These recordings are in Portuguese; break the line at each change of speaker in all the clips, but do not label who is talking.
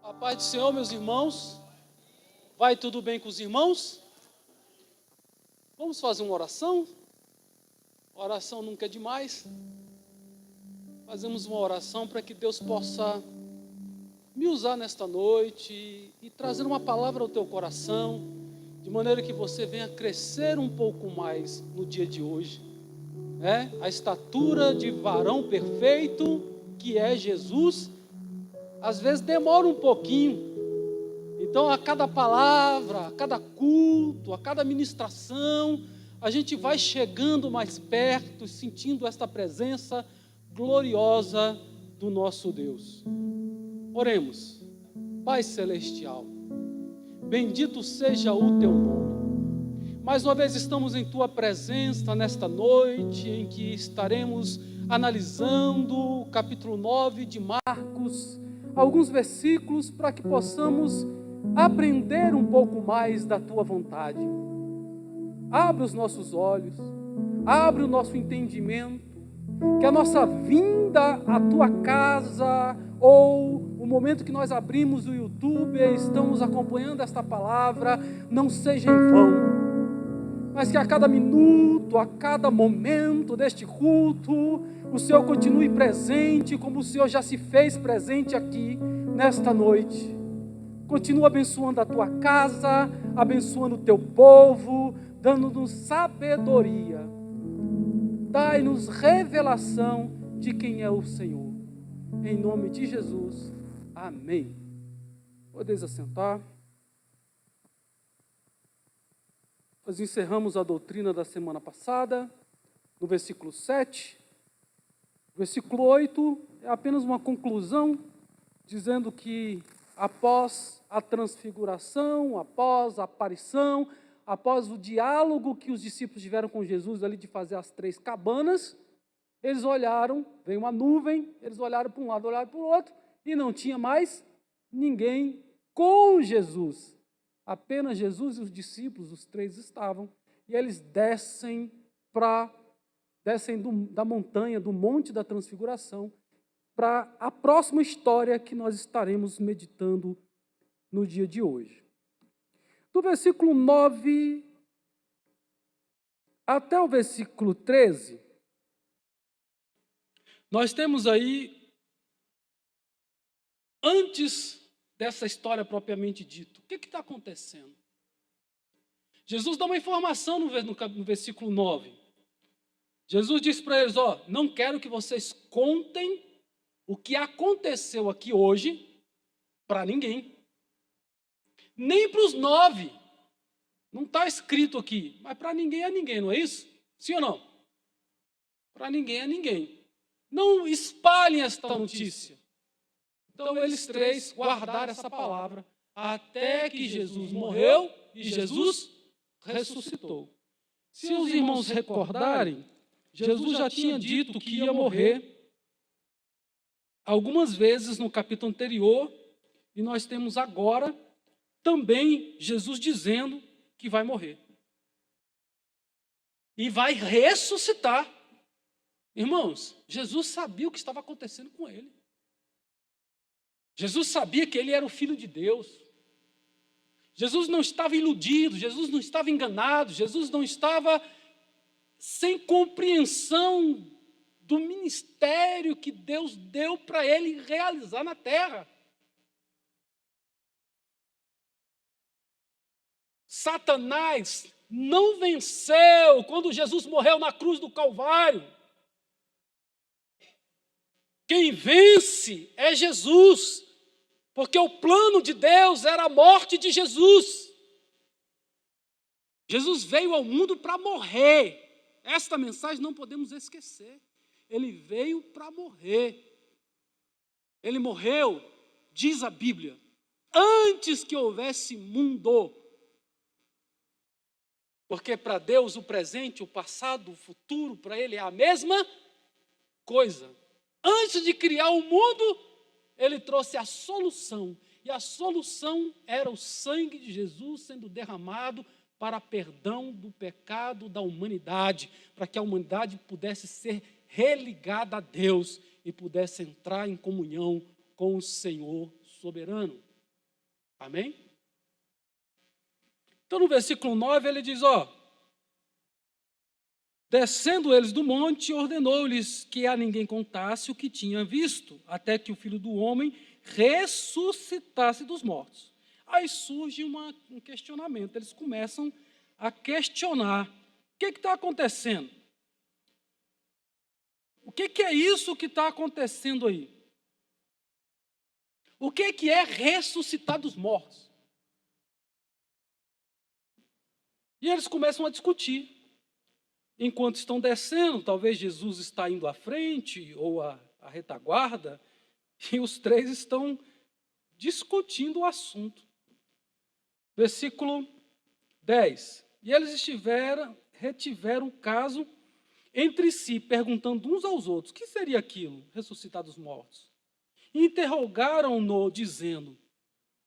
A paz do Senhor, meus irmãos. Vai tudo bem com os irmãos? Vamos fazer uma oração? Oração nunca é demais. Fazemos uma oração para que Deus possa me usar nesta noite e trazer uma palavra ao teu coração, de maneira que você venha crescer um pouco mais no dia de hoje. A estatura de varão perfeito, que é Jesus, às vezes demora um pouquinho. Então, a cada palavra, a cada culto, a cada ministração, a gente vai chegando mais perto, sentindo esta presença gloriosa do nosso Deus. Oremos. Pai Celestial, bendito seja o teu nome. Mais uma vez estamos em tua presença nesta noite, em que estaremos analisando o capítulo 9 de Marcos, alguns versículos para que possamos aprender um pouco mais da tua vontade. Abre os nossos olhos, abre o nosso entendimento, que a nossa vinda à tua casa, ou o momento que nós abrimos o YouTube e estamos acompanhando esta palavra, não seja em vão, mas que a cada minuto, a cada momento deste culto, o Senhor continue presente, como o Senhor já se fez presente aqui, nesta noite. Continua abençoando a tua casa, abençoando o teu povo, dando-nos sabedoria. Dai-nos revelação de quem é o Senhor. Em nome de Jesus, amém. Podeis assentar. Nós encerramos a doutrina da semana passada, no versículo 7. O versículo 8 é apenas uma conclusão, dizendo que após a transfiguração, após a aparição, após o diálogo que os discípulos tiveram com Jesus ali de fazer as 3 cabanas, eles olharam, veio uma nuvem, eles olharam para um lado, olharam para o outro, e não tinha mais ninguém com Jesus. Apenas Jesus e os discípulos, os 3 estavam, e eles descem da montanha, do Monte da Transfiguração, para a próxima história que nós estaremos meditando no dia de hoje. Do versículo 9 até o versículo 13, nós temos aí, antes dessa história propriamente dita, o que está acontecendo? Jesus dá uma informação no versículo 9. Jesus diz para eles, não quero que vocês contem o que aconteceu aqui hoje para ninguém. Nem para os 9. Não está escrito aqui, mas para ninguém é ninguém, não é isso? Sim ou não? Para ninguém é ninguém. Não espalhem esta notícia. Então, eles 3 guardaram essa palavra até que Jesus morreu e Jesus ressuscitou. Se os irmãos recordarem, Jesus já tinha dito que ia morrer algumas vezes no capítulo anterior, e nós temos agora também Jesus dizendo que vai morrer. E vai ressuscitar. Irmãos, Jesus sabia o que estava acontecendo com ele. Jesus sabia que ele era o Filho de Deus. Jesus não estava iludido, Jesus não estava enganado, Jesus não estava sem compreensão do ministério que Deus deu para ele realizar na terra. Satanás não venceu quando Jesus morreu na cruz do Calvário. Quem vence é Jesus, porque o plano de Deus era a morte de Jesus. Jesus veio ao mundo para morrer. Esta mensagem não podemos esquecer. Ele veio para morrer. Ele morreu, diz a Bíblia, antes que houvesse mundo. Porque para Deus o presente, o passado, o futuro, para Ele é a mesma coisa. Antes de criar o mundo, Ele trouxe a solução. E a solução era o sangue de Jesus sendo derramado para perdão do pecado da humanidade, para que a humanidade pudesse ser religada a Deus e pudesse entrar em comunhão com o Senhor soberano. Amém? Então, no versículo 9, ele diz, descendo eles do monte, ordenou-lhes que a ninguém contasse o que tinha visto, até que o Filho do Homem ressuscitasse dos mortos. Aí surge um questionamento, eles começam a questionar, o que está acontecendo? O que é isso que está acontecendo aí? O que é ressuscitar dos mortos? E eles começam a discutir. Enquanto estão descendo, talvez Jesus está indo à frente ou à retaguarda, e os três estão discutindo o assunto. Versículo 10. E eles retiveram o caso entre si, perguntando uns aos outros, o que seria aquilo, ressuscitar dos mortos? E interrogaram-no, dizendo,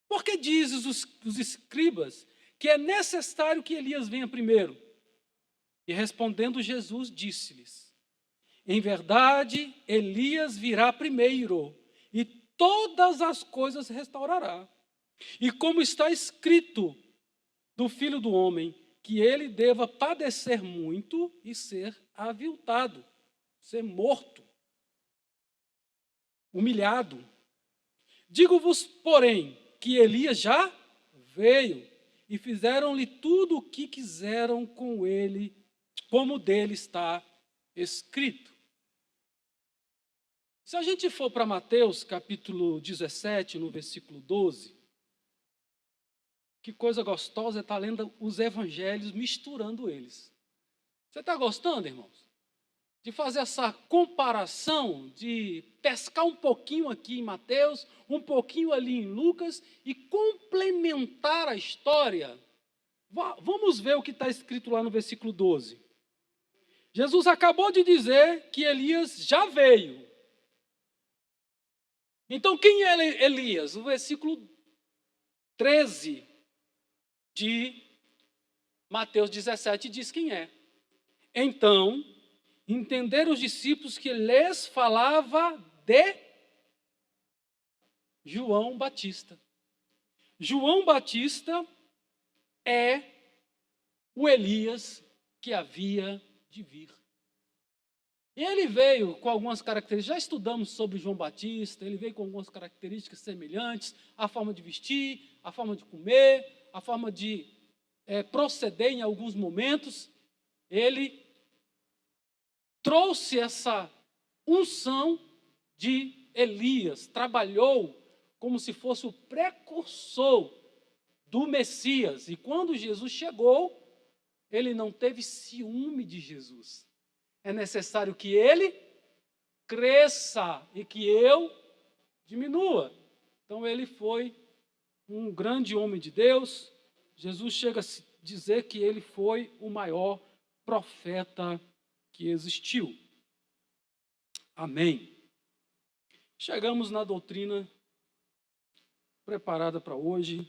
por que dizes os escribas que é necessário que Elias venha primeiro? E respondendo Jesus, disse-lhes, em verdade, Elias virá primeiro, e todas as coisas restaurará. E como está escrito do Filho do Homem, que ele deva padecer muito e ser aviltado, ser morto, humilhado. Digo-vos, porém, que Elias já veio, e fizeram-lhe tudo o que quiseram com ele, como dele está escrito. Se a gente for para Mateus, capítulo 17, no versículo 12, que coisa gostosa é estar lendo os evangelhos, misturando eles. Você está gostando, irmãos? De fazer essa comparação, de pescar um pouquinho aqui em Mateus, um pouquinho ali em Lucas, e complementar a história. Vamos ver o que está escrito lá no versículo 12. Jesus acabou de dizer que Elias já veio. Então, quem é Elias? O versículo 13 de Mateus 17 diz quem é. Então, entenderam os discípulos que lhes falava de João Batista. João Batista é o Elias que havia de vir. E ele veio com algumas características, já estudamos sobre João Batista, ele veio com algumas características semelhantes, a forma de vestir, a forma de comer, a forma de proceder em alguns momentos. Ele trouxe essa unção de Elias, trabalhou como se fosse o precursor do Messias. E quando Jesus chegou, ele não teve ciúme de Jesus. É necessário que ele cresça e que eu diminua. Então ele foi um grande homem de Deus. Jesus chega a dizer que ele foi o maior profeta que existiu. Amém. Chegamos na doutrina preparada para hoje,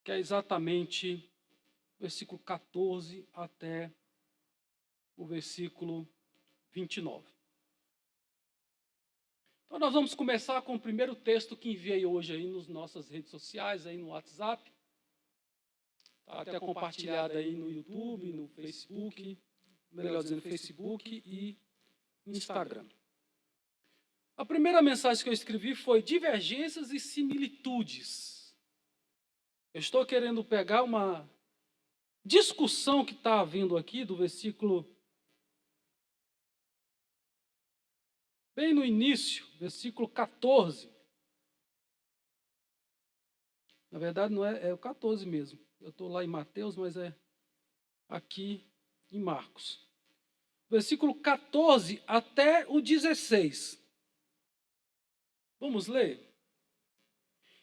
que é exatamente versículo 14 até o versículo 29. Então nós vamos começar com o primeiro texto que enviei hoje aí nas nossas redes sociais, aí no WhatsApp. Está até compartilhado aí no YouTube, no Facebook, melhor dizendo, Facebook e Instagram. A primeira mensagem que eu escrevi foi divergências e similitudes. Eu estou querendo pegar uma discussão que está havendo aqui do versículo, bem no início, versículo 14. Na verdade, não é o 14 mesmo. Eu estou lá em Mateus, mas é aqui em Marcos. Versículo 14 até o 16. Vamos ler?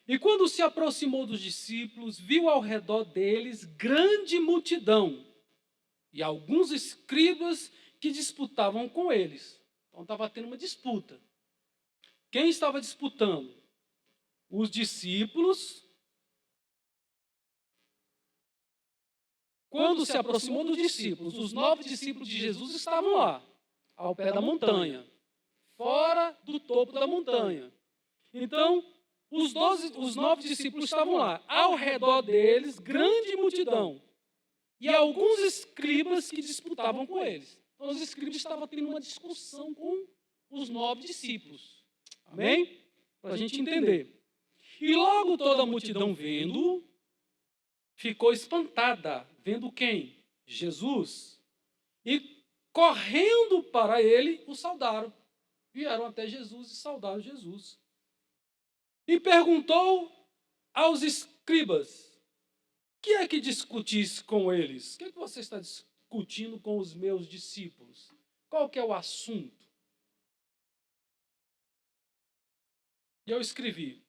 E quando se aproximou dos discípulos, viu ao redor deles grande multidão e alguns escribas que disputavam com eles. Então estava tendo uma disputa. Quem estava disputando? Os discípulos. Quando se aproximou dos discípulos, os 9 discípulos de Jesus estavam lá, ao pé da montanha, fora do topo da montanha. Então, os 9 discípulos estavam lá. Ao redor deles, grande multidão. E alguns escribas que disputavam com eles. Então, os escribas estavam tendo uma discussão com os 9 discípulos. Amém? Para a gente entender. E logo toda a multidão vendo, ficou espantada. Vendo quem? Jesus. E correndo para ele, o saudaram. Vieram até Jesus e saudaram Jesus. E perguntou aos escribas: que é que discutis com eles? O que é que você está discutindo com os meus discípulos? Qual que é o assunto? E eu escrevi: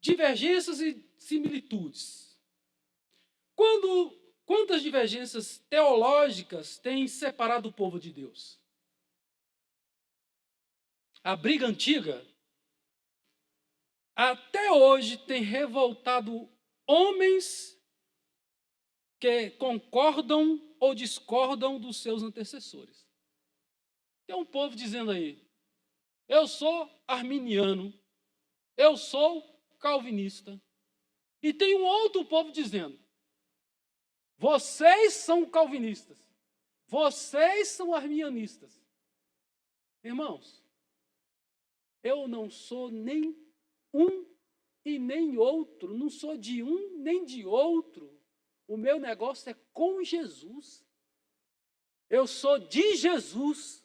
divergências e similitudes. Quantas divergências teológicas têm separado o povo de Deus? A briga antiga até hoje tem revoltado homens que concordam ou discordam dos seus antecessores. Tem um povo dizendo aí: eu sou arminiano, eu sou calvinista. E tem um outro povo dizendo: vocês são calvinistas, vocês são arminianistas. Irmãos, eu não sou nem um e nem outro, não sou de um nem de outro. O meu negócio é com Jesus. Eu sou de Jesus.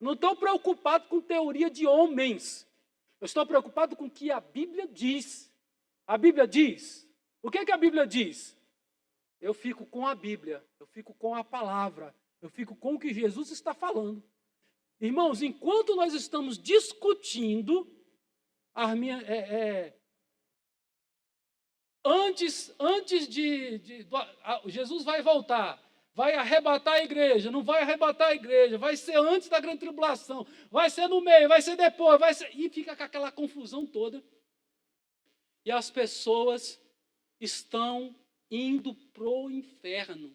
Não estou preocupado com teoria de homens. Eu estou preocupado com o que a Bíblia diz. A Bíblia diz. O que é que a Bíblia diz? Eu fico com a Bíblia, eu fico com a palavra, eu fico com o que Jesus está falando. Irmãos, enquanto nós estamos discutindo, Jesus vai voltar, vai arrebatar a igreja, não vai arrebatar a igreja, vai ser antes da grande tribulação, vai ser no meio, vai ser depois, e fica com aquela confusão toda. E as pessoas estão indo pro inferno.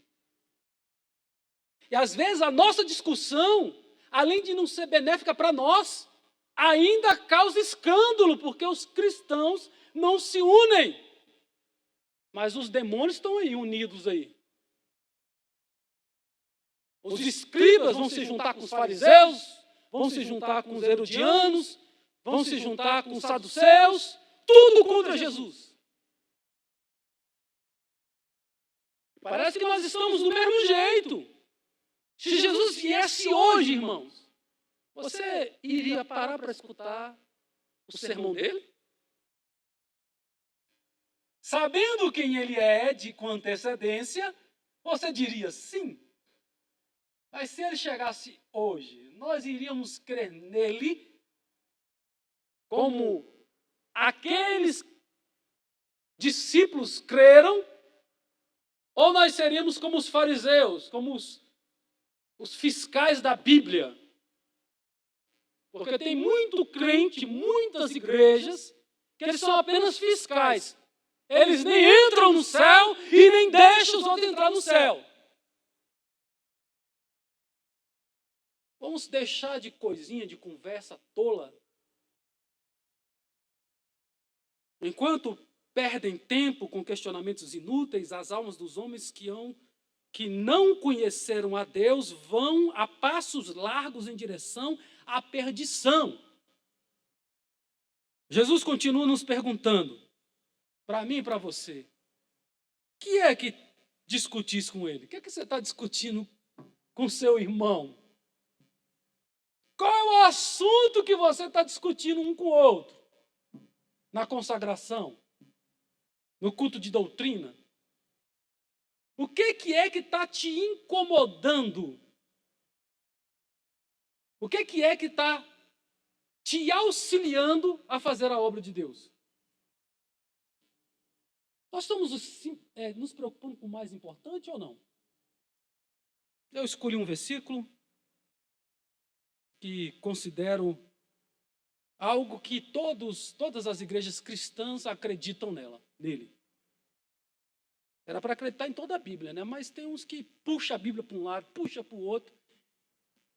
E às vezes a nossa discussão, além de não ser benéfica para nós, ainda causa escândalo, porque os cristãos não se unem. Mas os demônios estão aí, unidos aí. Os escribas vão se juntar com os fariseus, vão se juntar com os herodianos, vão se juntar com os saduceus, tudo contra Jesus. Parece que nós estamos do mesmo jeito. Se Jesus viesse hoje, irmãos, você iria parar para escutar o sermão dele? Sabendo quem ele é com antecedência, você diria sim. Mas se ele chegasse hoje, nós iríamos crer nele como aqueles discípulos creram, ou nós seríamos como os fariseus, como os fiscais da Bíblia? Porque tem muito crente, muitas igrejas, que eles são apenas fiscais. Eles nem entram no céu e nem deixam os outros entrar no céu. Vamos deixar de coisinha, de conversa tola. Enquanto perdem tempo com questionamentos inúteis, as almas dos homens que não conheceram a Deus vão a passos largos em direção à perdição. Jesus continua nos perguntando, para mim e para você, o que é que discutis com ele? O que é que você está discutindo com seu irmão? Qual é o assunto que você está discutindo um com o outro? Na consagração? No culto de doutrina? O que é que está te incomodando? O que é que está te auxiliando a fazer a obra de Deus? Nós estamos nos preocupando com o mais importante ou não? Eu escolhi um versículo que considero algo que todas as igrejas cristãs acreditam nele. Era para acreditar em toda a Bíblia, né? Mas tem uns que puxam a Bíblia para um lado, puxam para o outro.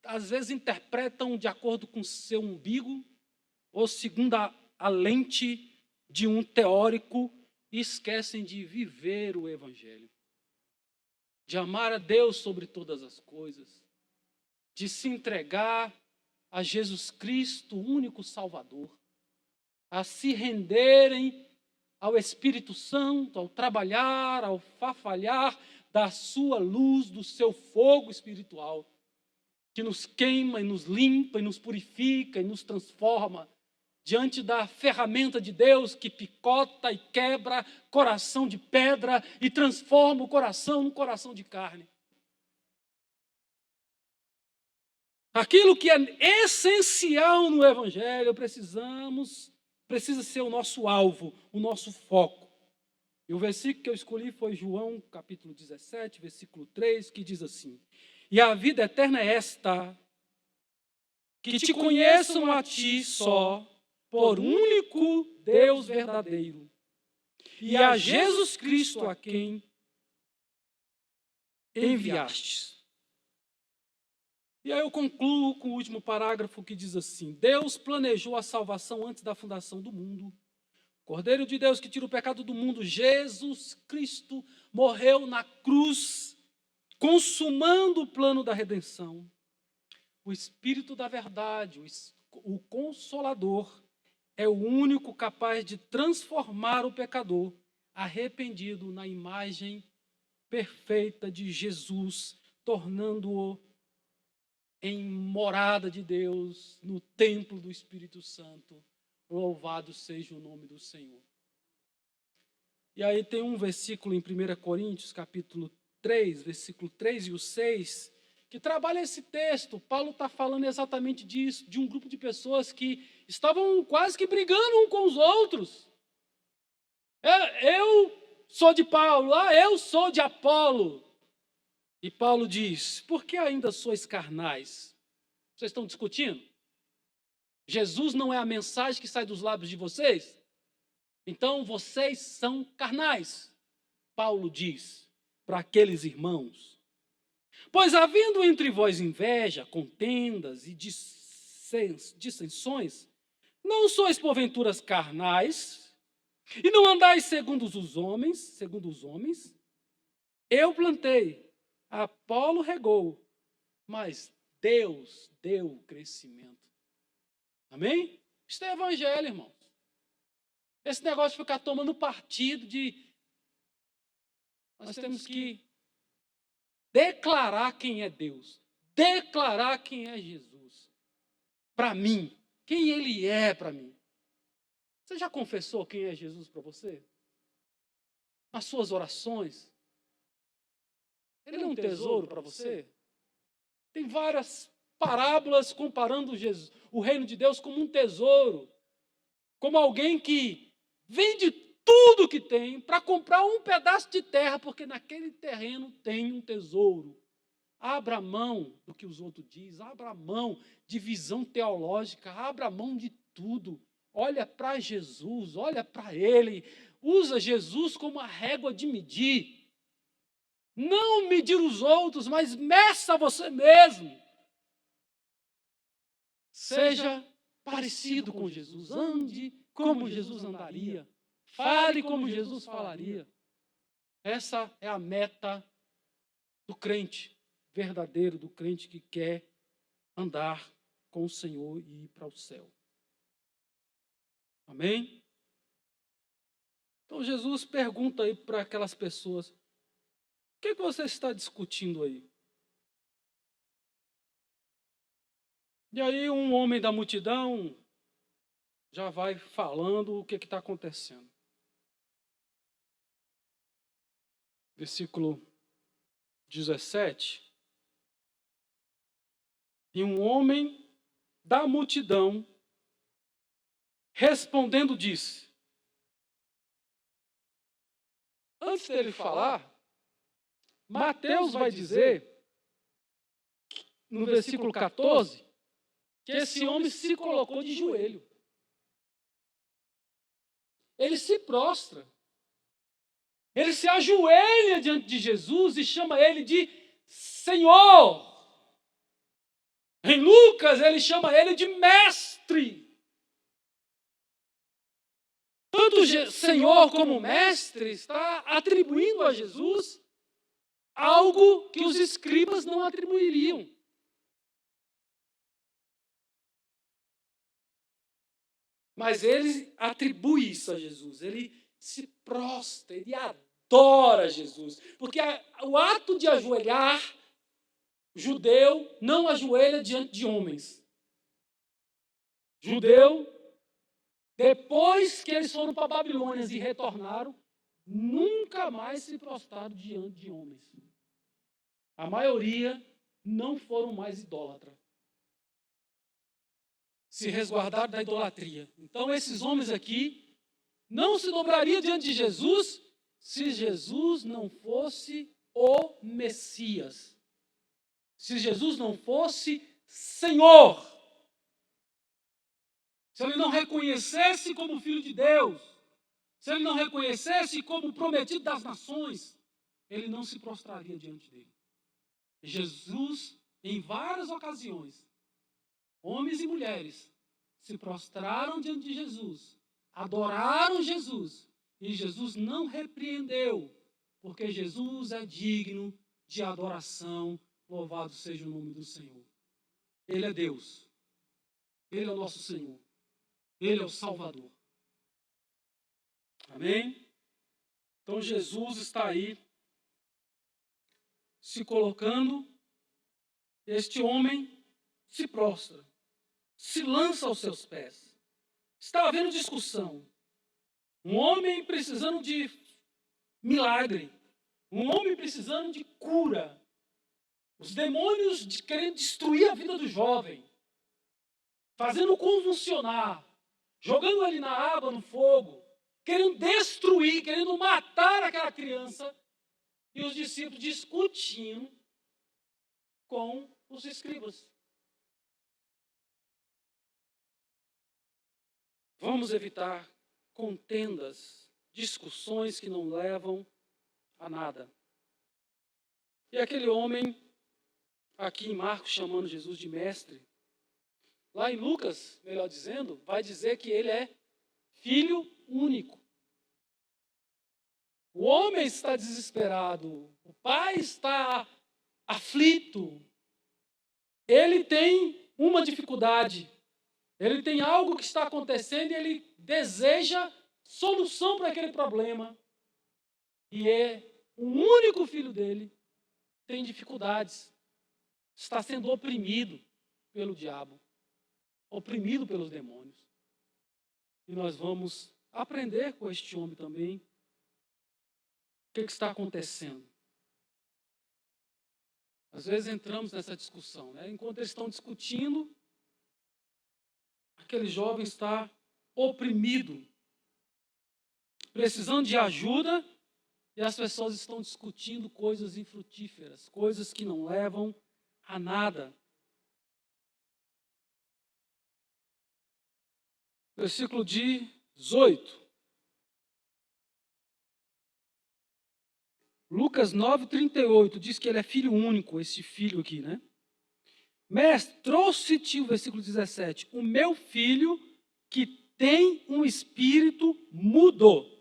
Às vezes interpretam de acordo com seu umbigo, ou segundo a lente de um teórico e esquecem de viver o Evangelho, de amar a Deus sobre todas as coisas, de se entregar a Jesus Cristo, o único Salvador, a se renderem ao Espírito Santo, ao trabalhar, ao farfalhar da sua luz, do seu fogo espiritual, que nos queima e nos limpa e nos purifica e nos transforma diante da ferramenta de Deus que picota e quebra coração de pedra e transforma o coração num coração de carne. Aquilo que é essencial no Evangelho, precisa ser o nosso alvo, o nosso foco. E o versículo que eu escolhi foi João, capítulo 17, versículo 3, que diz assim: e a vida eterna é esta, que te conheçam a ti só, por único Deus verdadeiro, e a Jesus Cristo a quem enviastes. E aí eu concluo com o último parágrafo que diz assim: Deus planejou a salvação antes da fundação do mundo. Cordeiro de Deus que tira o pecado do mundo, Jesus Cristo, morreu na cruz, consumando o plano da redenção. O Espírito da verdade, o Consolador, é o único capaz de transformar o pecador arrependido na imagem perfeita de Jesus, tornando-o em morada de Deus, no templo do Espírito Santo. Louvado seja o nome do Senhor. E aí tem um versículo em 1 Coríntios, capítulo 3, versículo 3 e o 6, que trabalha esse texto. Paulo está falando exatamente disso, de um grupo de pessoas que estavam quase que brigando uns com os outros. Eu sou de Paulo, eu sou de Apolo. E Paulo diz: por que ainda sois carnais? Vocês estão discutindo? Jesus não é a mensagem que sai dos lábios de vocês? Então vocês são carnais, Paulo diz para aqueles irmãos. Pois havendo entre vós inveja, contendas e dissensões, não sois porventura carnais, e não andais segundo os homens, eu plantei, Apolo regou, mas Deus deu o crescimento. Amém? Isso é evangelho, irmãos. Esse negócio de ficar tomando partido de... Nós temos que declarar quem é Deus. Declarar quem é Jesus. Para mim. Quem Ele é para mim. Você já confessou quem é Jesus para você? Nas suas orações? Ele é um tesouro para você? Tem várias parábolas comparando Jesus, o reino de Deus como um tesouro. Como alguém que vende tudo que tem para comprar um pedaço de terra, porque naquele terreno tem um tesouro. Abra mão do que os outros dizem, abra mão de visão teológica, abra mão de tudo. Olha para Jesus, olha para Ele. Usa Jesus como a régua de medir. Não medir os outros, mas meça você mesmo. Seja parecido com Jesus, ande como Jesus andaria, fale como Jesus falaria. Essa é a meta do crente verdadeiro, do crente que quer andar com o Senhor e ir para o céu. Amém? Então Jesus pergunta aí para aquelas pessoas: o que você está discutindo aí? E aí um homem da multidão já vai falando o que está acontecendo. Versículo 17. E um homem da multidão, respondendo, disse. Antes dele falar, Mateus vai dizer, no versículo 14, que esse homem se colocou de joelho. Ele se prostra. Ele se ajoelha diante de Jesus e chama ele de Senhor. Em Lucas, ele chama ele de mestre. Tanto Senhor como Mestre está atribuindo a Jesus algo que os escribas não atribuiriam. Mas ele atribui isso a Jesus, ele se prostra, ele adora Jesus. Porque o ato de ajoelhar, judeu não ajoelha diante de homens. Judeu, depois que eles foram para Babilônia e retornaram, nunca mais se prostraram diante de homens. A maioria não foram mais idólatras. Se resguardaram da idolatria. Então, esses homens aqui não se dobrariam diante de Jesus se Jesus não fosse o Messias. Se Jesus não fosse Senhor. Se ele não reconhecesse como Filho de Deus. Se ele não reconhecesse como prometido das nações, ele não se prostraria diante dele. Jesus, em várias ocasiões, homens e mulheres se prostraram diante de Jesus, adoraram Jesus, e Jesus não repreendeu, porque Jesus é digno de adoração, louvado seja o nome do Senhor. Ele é Deus, Ele é o nosso Senhor, Ele é o Salvador. Amém? Então Jesus está aí, se colocando, este homem se prostra, se lança aos seus pés. Está havendo discussão. Um homem precisando de milagre. Um homem precisando de cura. Os demônios querendo destruir a vida do jovem. Fazendo convulsionar. Jogando ele na água, no fogo. Querendo destruir, querendo matar aquela criança. E os discípulos discutindo com os escribas. Vamos evitar contendas, discussões que não levam a nada. E aquele homem, aqui em Marcos, chamando Jesus de mestre, lá em Lucas, melhor dizendo, vai dizer que ele é filho único. O homem está desesperado, o pai está aflito, ele tem uma dificuldade. Ele tem algo que está acontecendo e ele deseja solução para aquele problema. E o único filho dele tem dificuldades. Está sendo oprimido pelo diabo. Oprimido pelos demônios. E nós vamos aprender com este homem também. O que está acontecendo? Às vezes entramos nessa discussão, né? Enquanto eles estão discutindo, aquele jovem está oprimido, precisando de ajuda, e as pessoas estão discutindo coisas infrutíferas, coisas que não levam a nada. Versículo 18. Lucas 9:38 diz que ele é filho único, esse filho aqui, né? Mestre, trouxe-te, o versículo 17, o meu filho que tem um espírito mudo.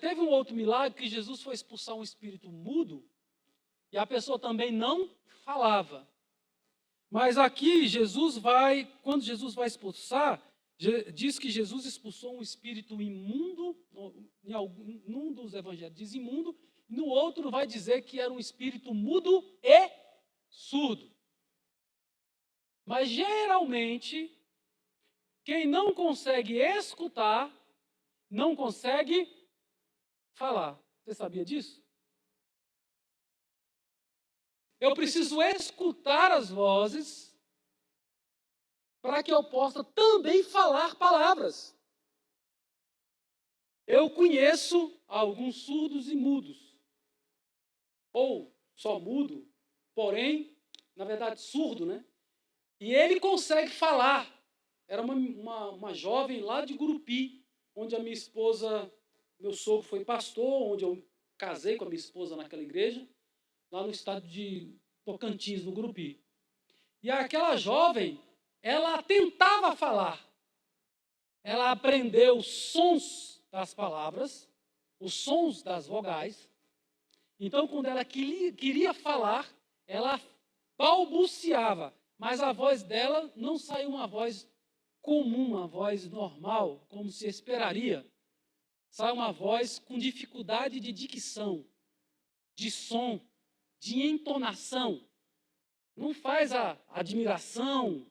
Teve um outro milagre que Jesus foi expulsar um espírito mudo e a pessoa também não falava. Mas aqui quando Jesus vai expulsar, diz que Jesus expulsou um espírito imundo, em um dos evangelhos diz imundo, no outro vai dizer que era um espírito mudo e surdo. Mas geralmente, quem não consegue escutar, não consegue falar. Você sabia disso? Eu preciso escutar as vozes para que eu possa também falar palavras. Eu conheço alguns surdos e mudos. Ou só mudo, porém, na verdade, surdo, né? E ele consegue falar. Era uma jovem lá de Gurupi, onde a minha esposa, meu sogro foi pastor, onde eu casei com a minha esposa naquela igreja, lá no estado de Tocantins, no Gurupi. E aquela jovem, ela tentava falar. Ela aprendeu os sons das palavras, os sons das vogais. Então, quando ela queria falar, ela balbuciava, mas a voz dela não saiu uma voz comum, uma voz normal, como se esperaria. Sai uma voz com dificuldade de dicção, de som, de entonação. Não faz a admiração.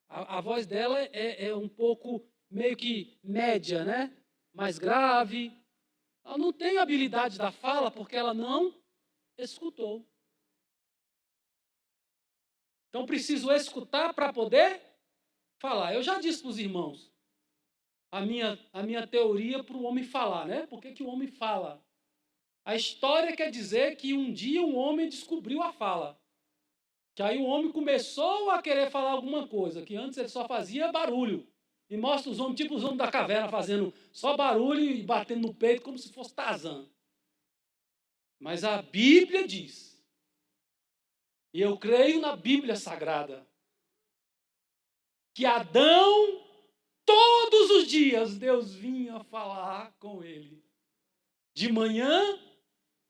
A voz dela é um pouco meio que média, né? Mais grave. Ela não tem habilidade da fala porque ela não escutou. Então, preciso escutar para poder falar. Eu já disse para os irmãos a minha teoria para o homem falar, né? Por que o homem fala? A história quer dizer que um dia um homem descobriu a fala. Que aí o homem começou a querer falar alguma coisa, que antes ele só fazia barulho. E mostra os homens, tipo os homens da caverna, fazendo só barulho e batendo no peito como se fosse Tarzan. Mas a Bíblia diz, e eu creio na Bíblia Sagrada, que Adão, todos os dias, Deus vinha falar com ele. De manhã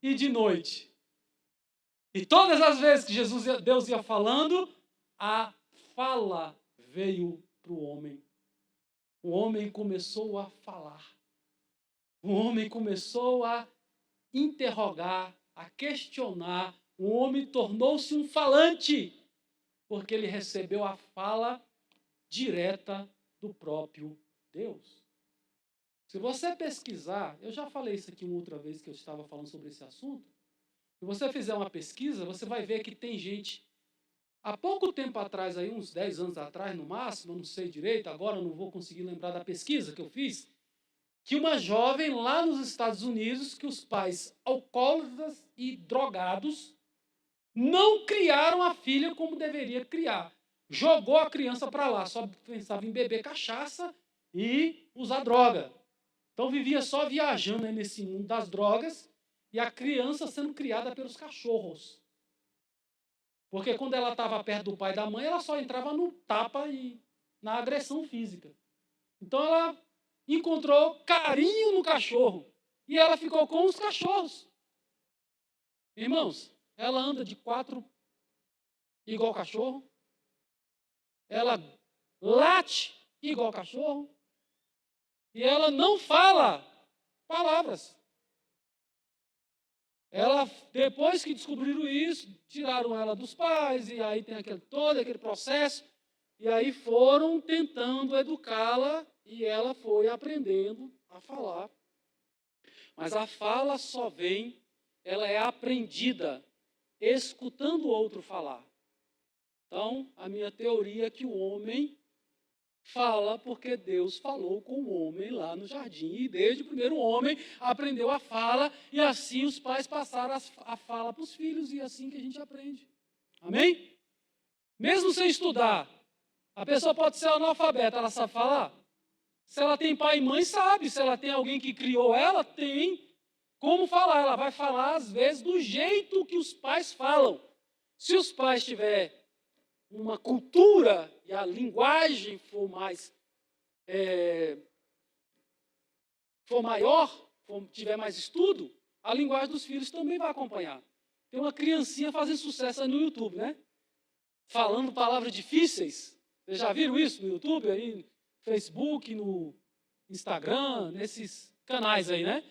e de noite. E todas as vezes que Deus ia falando, a fala veio para o homem. O homem começou a falar. O homem começou a interrogar, a questionar. O homem tornou-se um falante, porque ele recebeu a fala direta do próprio Deus. Se você pesquisar, eu já falei isso aqui uma outra vez que eu estava falando sobre esse assunto. Se você fizer uma pesquisa, você vai ver que tem gente, há pouco tempo atrás, aí, uns 10 anos atrás no máximo, eu não sei direito, agora eu não vou conseguir lembrar da pesquisa que eu fiz, que uma jovem lá nos Estados Unidos, que os pais alcoólatras e drogados não criaram a filha como deveria criar. Jogou a criança para lá, só pensava em beber cachaça e usar droga. Então vivia só viajando aí nesse mundo das drogas e a criança sendo criada pelos cachorros. Porque quando ela estava perto do pai e da mãe, ela só entrava no tapa e na agressão física. Então ela encontrou carinho no cachorro e ela ficou com os cachorros. Irmãos, ela anda de 4 igual cachorro. Ela late igual cachorro. E ela não fala palavras. Ela, depois que descobriram isso, tiraram ela dos pais, e aí tem todo aquele processo, e aí foram tentando educá-la, e ela foi aprendendo a falar. Mas a fala só vem, ela é aprendida, escutando o outro falar. Então, a minha teoria é que o homem fala porque Deus falou com o homem lá no jardim. E desde o primeiro homem aprendeu a fala, e assim os pais passaram a fala para os filhos, e é assim que a gente aprende. Amém? Mesmo sem estudar, a pessoa pode ser analfabeta, ela sabe falar? Se ela tem pai e mãe, sabe. Se ela tem alguém que criou ela, tem como falar. Ela vai falar, às vezes, do jeito que os pais falam. Se os pais tiverem uma cultura e a linguagem for maior, tiver mais estudo, a linguagem dos filhos também vai acompanhar. Tem uma criancinha fazendo sucesso aí no YouTube, né? Falando palavras difíceis. Vocês já viram isso no YouTube, aí, no Facebook, no Instagram, nesses canais aí, né?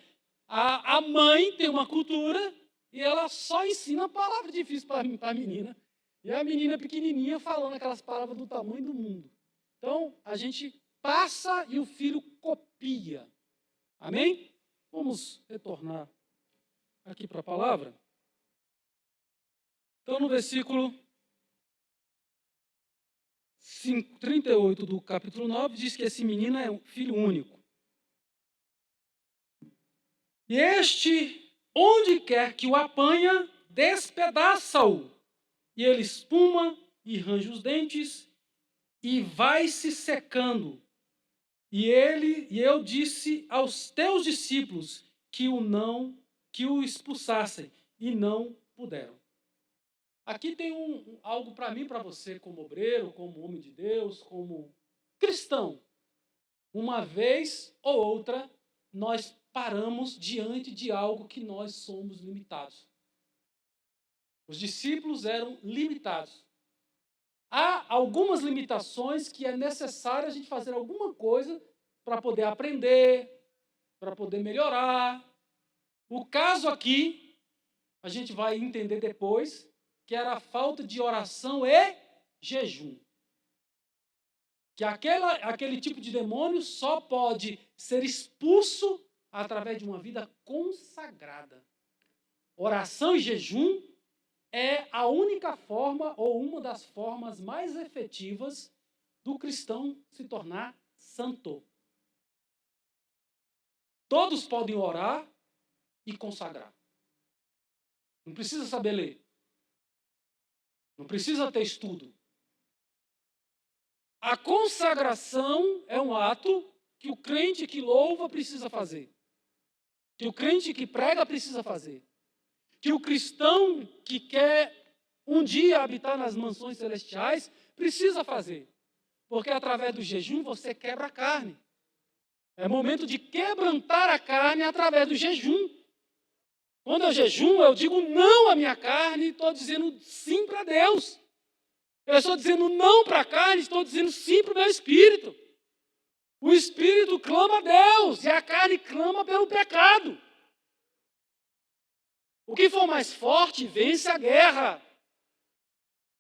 A mãe tem uma cultura e ela só ensina palavras difíceis para a menina. E a menina pequenininha falando aquelas palavras do tamanho do mundo. Então, a gente passa e o filho copia. Amém? Vamos retornar aqui para a palavra. Então, no versículo 38 do capítulo 9, diz que esse menino é um filho único. E este, onde quer que o apanha, despedaça-o. E ele espuma e range os dentes e vai se secando. E eu disse aos teus discípulos que o expulsassem, e não puderam. Aqui tem algo para mim, para você, como obreiro, como homem de Deus, como cristão. Uma vez ou outra, nós paramos diante de algo que nós somos limitados. Os discípulos eram limitados. Há algumas limitações que é necessário a gente fazer alguma coisa para poder aprender, para poder melhorar. O caso aqui, a gente vai entender depois, que era a falta de oração e jejum. Que aquele tipo de demônio só pode ser expulso através de uma vida consagrada. Oração e jejum é a única forma ou uma das formas mais efetivas do cristão se tornar santo. Todos podem orar e consagrar. Não precisa saber ler. Não precisa ter estudo. A consagração é um ato que o crente que louva precisa fazer. Que o crente que prega precisa fazer. Que o cristão que quer um dia habitar nas mansões celestiais precisa fazer. Porque através do jejum você quebra a carne. É momento de quebrantar a carne através do jejum. Quando eu jejum, eu digo não à minha carne, estou dizendo sim para Deus. Eu estou dizendo não para a carne, estou dizendo sim para o meu espírito. O espírito clama a Deus e a carne clama pelo pecado. O que for mais forte vence a guerra.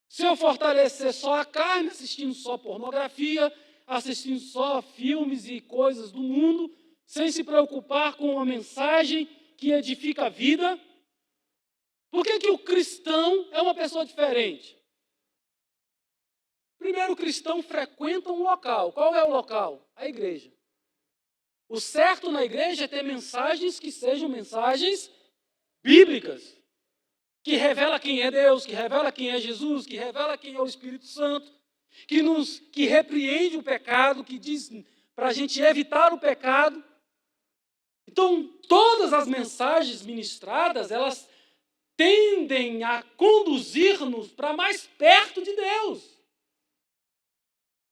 Se eu fortalecer só a carne, assistindo só pornografia, assistindo só filmes e coisas do mundo, sem se preocupar com uma mensagem que edifica a vida, por que o cristão é uma pessoa diferente? Primeiro, o cristão frequenta um local. Qual é o local? A igreja. O certo na igreja é ter mensagens que sejam mensagens bíblicas, que revela quem é Deus, que revela quem é Jesus, que revela quem é o Espírito Santo, que repreende o pecado, que diz para a gente evitar o pecado. Então, todas as mensagens ministradas, elas tendem a conduzir-nos para mais perto de Deus.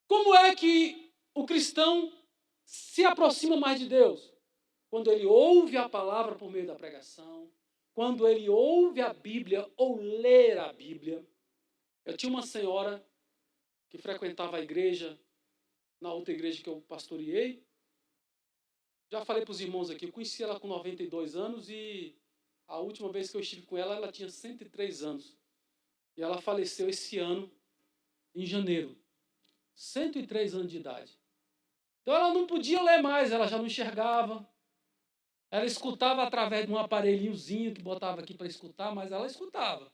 Como é que o cristão se aproxima mais de Deus? Quando ele ouve a palavra por meio da pregação, quando ele ouve a Bíblia ou lê a Bíblia. Eu tinha uma senhora que frequentava a igreja, na outra igreja que eu pastoreei. Já falei para os irmãos aqui, eu conheci ela com 92 anos e a última vez que eu estive com ela, ela tinha 103 anos. E ela faleceu esse ano, em janeiro. 103 anos de idade. Então ela não podia ler mais, ela já não enxergava. Ela escutava através de um aparelhinhozinho que botava aqui para escutar, mas ela escutava.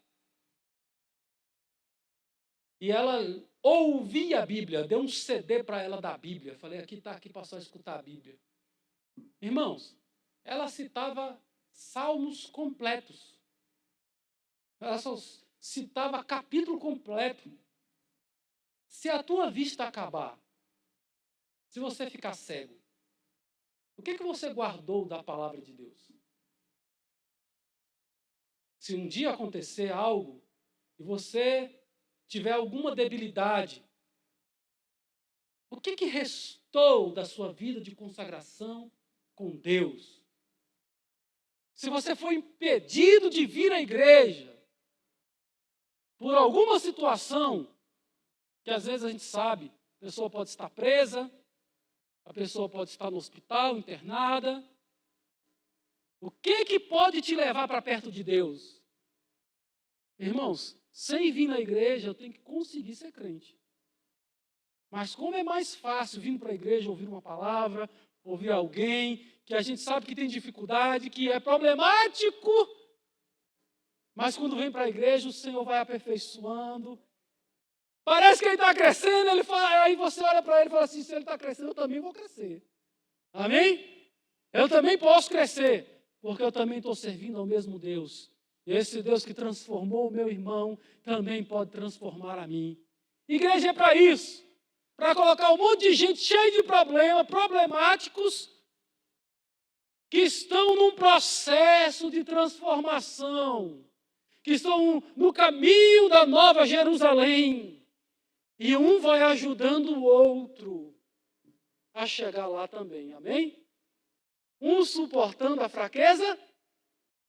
E ela ouvia a Bíblia, deu um CD para ela da Bíblia. Falei, aqui está, aqui para só escutar a Bíblia. Irmãos, ela citava salmos completos. Ela só citava capítulo completo. Se a tua vista acabar, se você ficar cego, o que você guardou da palavra de Deus? Se um dia acontecer algo e você tiver alguma debilidade, o que restou da sua vida de consagração com Deus? Se você foi impedido de vir à igreja por alguma situação, que às vezes a gente sabe, a pessoa pode estar presa, a pessoa pode estar no hospital, internada. O que pode te levar para perto de Deus? Irmãos, sem vir na igreja, eu tenho que conseguir ser crente. Mas como é mais fácil vir para a igreja, ouvir uma palavra, ouvir alguém, que a gente sabe que tem dificuldade, que é problemático, mas quando vem para a igreja, o Senhor vai aperfeiçoando. Parece que ele está crescendo, ele fala, aí você olha para ele e fala assim, se ele está crescendo, eu também vou crescer. Amém? Eu também posso crescer, porque eu também estou servindo ao mesmo Deus. E esse Deus que transformou o meu irmão, também pode transformar a mim. Igreja é para isso, para colocar um monte de gente cheia de problemas, problemáticos, que estão num processo de transformação, que estão no caminho da Nova Jerusalém. E um vai ajudando o outro a chegar lá também, amém? Um suportando a fraqueza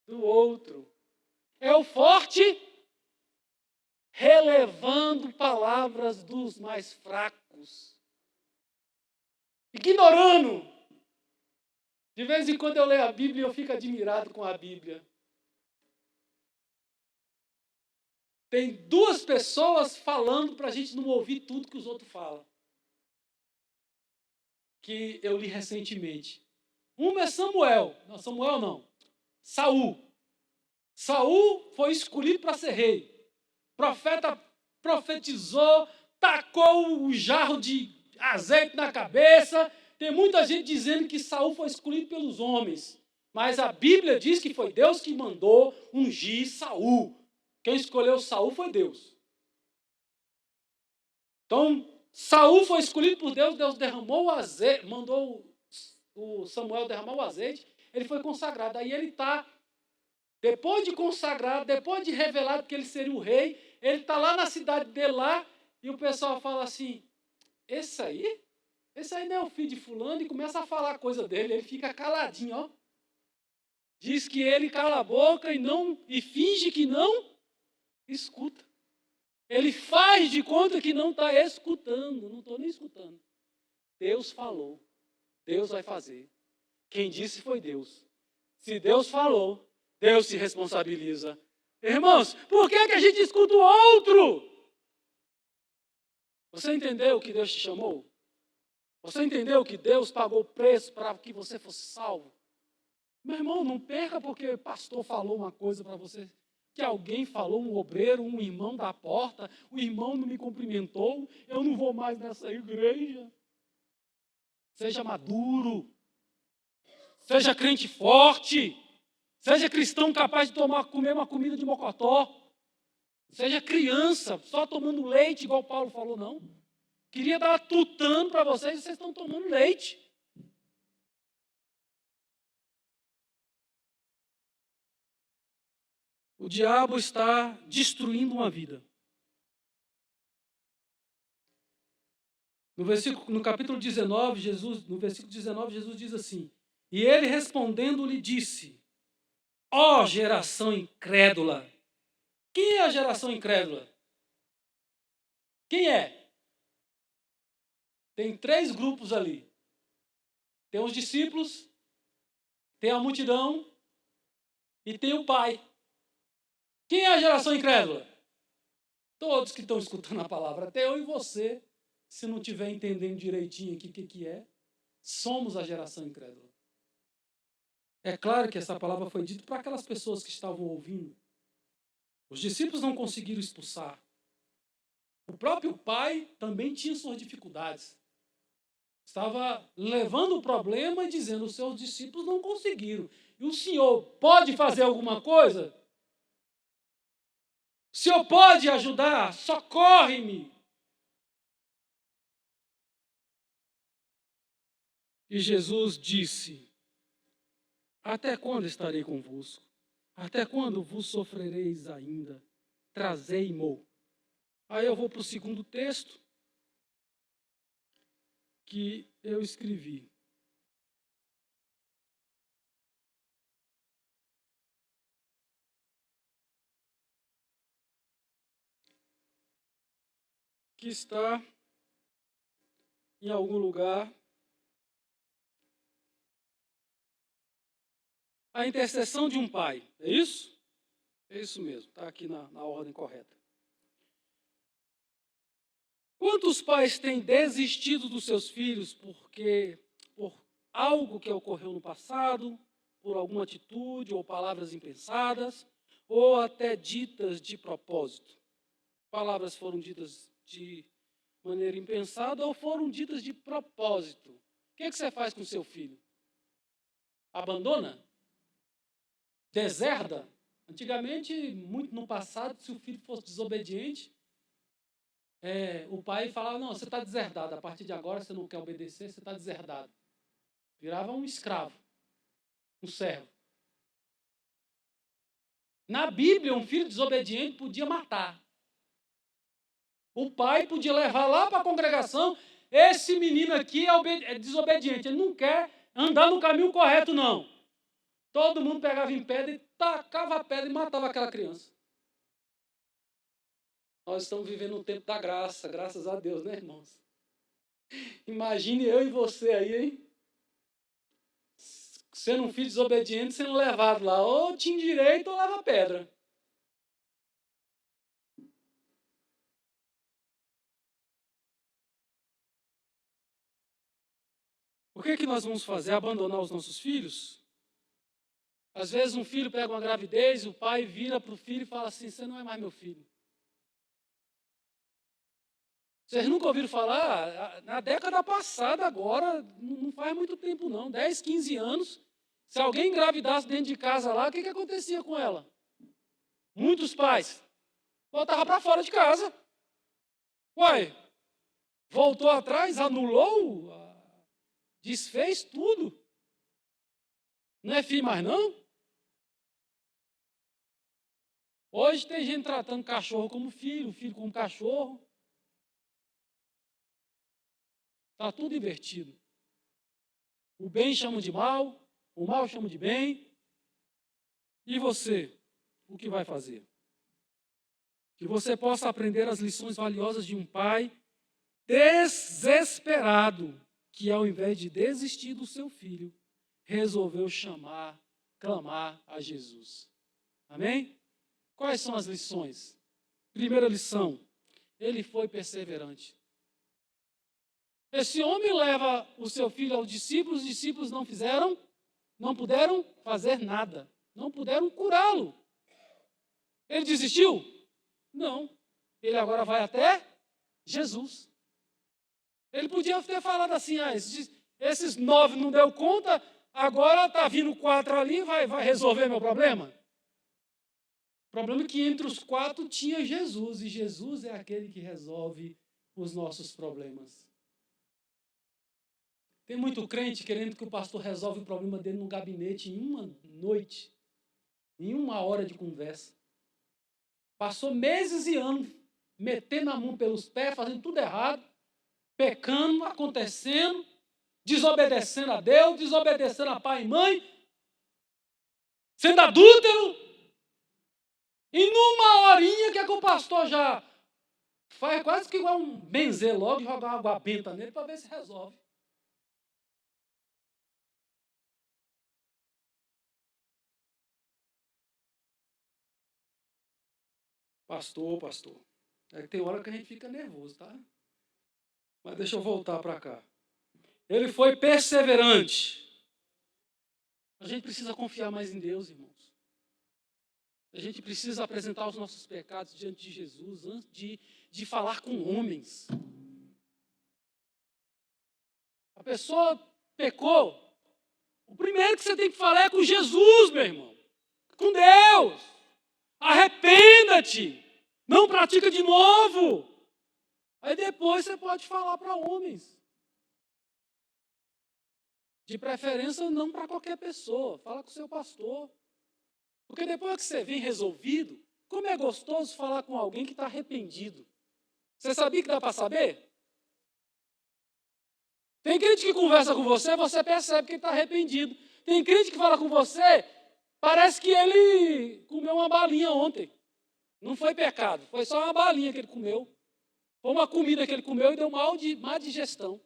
do outro. É o forte relevando palavras dos mais fracos. Ignorando. De vez em quando eu leio a Bíblia e eu fico admirado com a Bíblia. Tem duas pessoas falando para a gente não ouvir tudo que os outros falam. Que eu li recentemente. Uma é Samuel. Não, Samuel não. Saul. Saul foi escolhido para ser rei. O profeta profetizou, tacou o jarro de azeite na cabeça. Tem muita gente dizendo que Saul foi escolhido pelos homens. Mas a Bíblia diz que foi Deus que mandou ungir Saul. Quem escolheu Saul foi Deus. Então, Saul foi escolhido por Deus, Deus derramou o azeite, mandou o Samuel derramar o azeite, ele foi consagrado. Aí ele está, depois de consagrado, depois de revelado que ele seria o rei, ele está lá na cidade dele lá, e o pessoal fala assim, esse aí não é o filho de fulano, e começa a falar coisa dele, ele fica caladinho, ó. Diz que ele cala a boca e finge que não escuta. Ele faz de conta que não está escutando. Não estou nem escutando. Deus falou. Deus vai fazer. Quem disse foi Deus. Se Deus falou, Deus se responsabiliza. Irmãos, por que a gente escuta o outro? Você entendeu que Deus te chamou? Você entendeu que Deus pagou o preço para que você fosse salvo? Meu irmão, não perca porque o pastor falou uma coisa para você. Que alguém falou, um obreiro, um irmão da porta, o irmão não me cumprimentou, eu não vou mais nessa igreja. Seja maduro, seja crente forte, seja cristão capaz de comer uma comida de mocotó, seja criança, só tomando leite, igual Paulo falou, não. Queria dar tutano para vocês e vocês estão tomando leite. O diabo está destruindo uma vida. No capítulo 19, no versículo 19, Jesus diz assim, e ele respondendo lhe disse, ó geração incrédula. Quem é a geração incrédula? Quem é? Tem 3 grupos ali. Tem os discípulos, tem a multidão e tem o pai. Quem é a geração incrédula? Todos que estão escutando a palavra, até eu e você, se não estiver entendendo direitinho aqui o que é, somos a geração incrédula. É claro que essa palavra foi dita para aquelas pessoas que estavam ouvindo. Os discípulos não conseguiram expulsar. O próprio pai também tinha suas dificuldades. Estava levando o problema e dizendo, os seus discípulos não conseguiram. E o senhor pode fazer alguma coisa? O senhor pode ajudar? Socorre-me! E Jesus disse, até quando estarei convosco? Até quando vos sofrereis ainda? Trazei-mo. Aí eu vou para o segundo texto que eu escrevi. Que está em algum lugar. A intercessão de um pai. É isso? É isso mesmo. Está aqui na ordem correta. Quantos pais têm desistido dos seus filhos por algo que ocorreu no passado, por alguma atitude ou palavras impensadas, ou até ditas de propósito? Palavras foram ditas de maneira impensada ou foram ditas de propósito. O que você faz com seu filho? Abandona? Deserda? Antigamente, muito no passado, se o filho fosse desobediente, o pai falava, não, você está deserdado, a partir de agora você não quer obedecer, você está deserdado. Virava um escravo, um servo. Na Bíblia, um filho desobediente podia matar. O pai podia levar lá para a congregação, esse menino aqui é desobediente, ele não quer andar no caminho correto, não. Todo mundo pegava em pedra e tacava a pedra e matava aquela criança. Nós estamos vivendo um tempo da graça, graças a Deus, né, irmãos? Imagine eu e você aí, hein? Sendo um filho desobediente, sendo levado lá, ou tinha direito ou leva pedra. O que nós vamos fazer? Abandonar os nossos filhos? Às vezes um filho pega uma gravidez e o pai vira para o filho e fala assim, você não é mais meu filho. Vocês nunca ouviram falar? Na década passada, agora, não faz muito tempo não, 10, 15 anos, se alguém engravidasse dentro de casa lá, o que acontecia com ela? Muitos pais botavam para fora de casa. Uai, voltou atrás, anulou, desfez tudo. Não é filho mais não? Hoje tem gente tratando cachorro como filho, filho como cachorro. Está tudo invertido. O bem chama de mal, o mal chama de bem. E você, o que vai fazer? Que você possa aprender as lições valiosas de um pai desesperado, que ao invés de desistir do seu filho, resolveu clamar a Jesus. Amém? Quais são as lições? Primeira lição, ele foi perseverante. Esse homem leva o seu filho aos discípulos, os discípulos não puderam fazer nada, não puderam curá-lo. Ele desistiu? Não. Ele agora vai até Jesus. Ele podia ter falado assim, esses 9 não deu conta, agora está vindo 4 ali, vai resolver meu problema? O problema é que entre os 4 tinha Jesus, e Jesus é aquele que resolve os nossos problemas. Tem muito crente querendo que o pastor resolva o problema dele no gabinete em uma noite, em 1 hora de conversa. Passou meses e anos metendo a mão pelos pés, fazendo tudo errado, pecando, acontecendo, desobedecendo a Deus, desobedecendo a pai e mãe, sendo adúltero. E numa horinha que o pastor já faz quase que igual um benzer logo e jogar uma água benta nele para ver se resolve. Pastor. É que tem hora que a gente fica nervoso, tá? Mas deixa eu voltar para cá. Ele foi perseverante. A gente precisa confiar mais em Deus, irmãos. A gente precisa apresentar os nossos pecados diante de Jesus antes de falar com homens. A pessoa pecou. O primeiro que você tem que falar é com Jesus, meu irmão. Com Deus. Arrependa-te. Não pratica de novo. Aí depois você pode falar para homens. De preferência, não para qualquer pessoa. Fala com o seu pastor. Porque depois que você vem resolvido, como é gostoso falar com alguém que está arrependido. Você sabia que dá para saber? Tem crente que conversa com você, você percebe que ele está arrependido. Tem crente que fala com você, parece que ele comeu uma balinha ontem. Não foi pecado, foi só uma balinha que ele comeu. Foi uma comida que ele comeu e deu má digestão.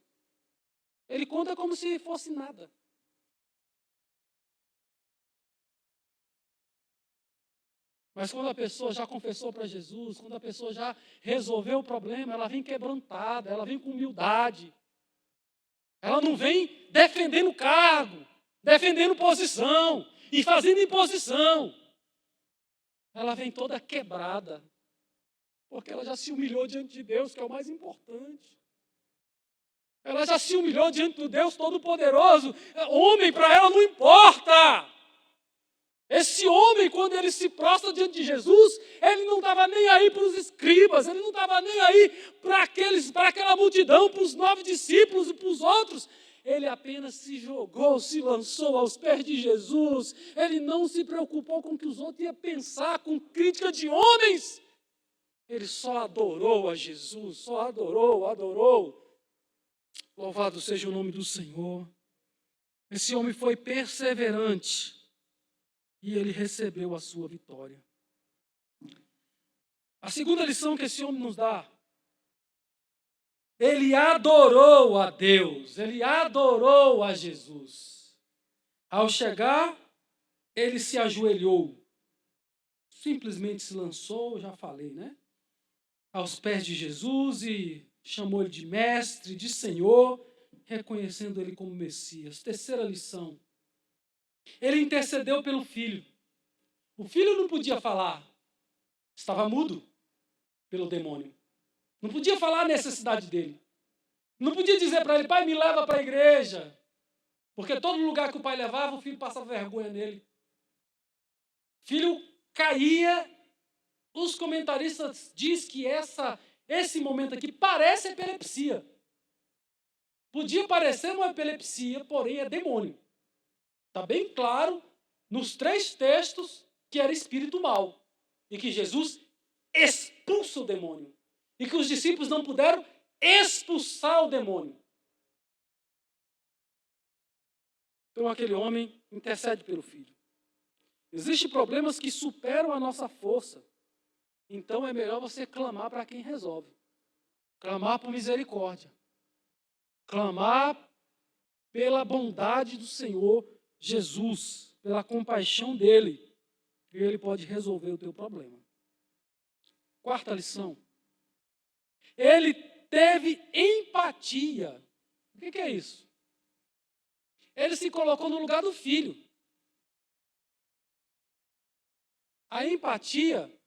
Ele conta como se fosse nada. Mas quando a pessoa já confessou para Jesus, quando a pessoa já resolveu o problema, ela vem quebrantada, ela vem com humildade. Ela não vem defendendo cargo, defendendo posição e fazendo imposição. Ela vem toda quebrada, porque ela já se humilhou diante de Deus, que é o mais importante. Ela já se humilhou diante do Deus Todo-Poderoso. Homem, para ela não importa. Esse homem, quando ele se prostra diante de Jesus, ele não estava nem aí para os escribas, ele não estava nem aí para aquela multidão, para os 9 discípulos e para os outros. ele apenas se jogou, se lançou aos pés de Jesus. Ele não se preocupou com o que os outros iam pensar, com crítica de homens. Ele só adorou a Jesus, só adorou. Louvado seja o nome do Senhor. Esse homem foi perseverante e ele recebeu a sua vitória. A segunda lição que esse homem nos dá: ele adorou a Deus, ele adorou a Jesus. Ao chegar, ele se ajoelhou, simplesmente se lançou, já falei, né? Aos pés de Jesus e chamou ele de mestre, de Senhor, reconhecendo ele como Messias. Terceira lição: ele intercedeu pelo filho. O filho não podia falar, estava mudo pelo demônio. Não podia falar a necessidade dele. Não podia dizer para ele: pai, me leva para a igreja. Porque todo lugar que o pai levava, o filho passava vergonha nele. O filho caía. Os comentaristas dizem que esse momento aqui parece epilepsia. Podia parecer uma epilepsia, porém é demônio. Está bem claro nos 3 textos que era espírito mau. E que Jesus expulsa o demônio. E que os discípulos não puderam expulsar o demônio. Então aquele homem intercede pelo filho. Existem problemas que superam a nossa força. Então é melhor você clamar para quem resolve. Clamar por misericórdia. Clamar pela bondade do Senhor Jesus, pela compaixão dele. E ele pode resolver o teu problema. Quarta lição: ele teve empatia. O que é isso? Ele se colocou no lugar do filho. A empatia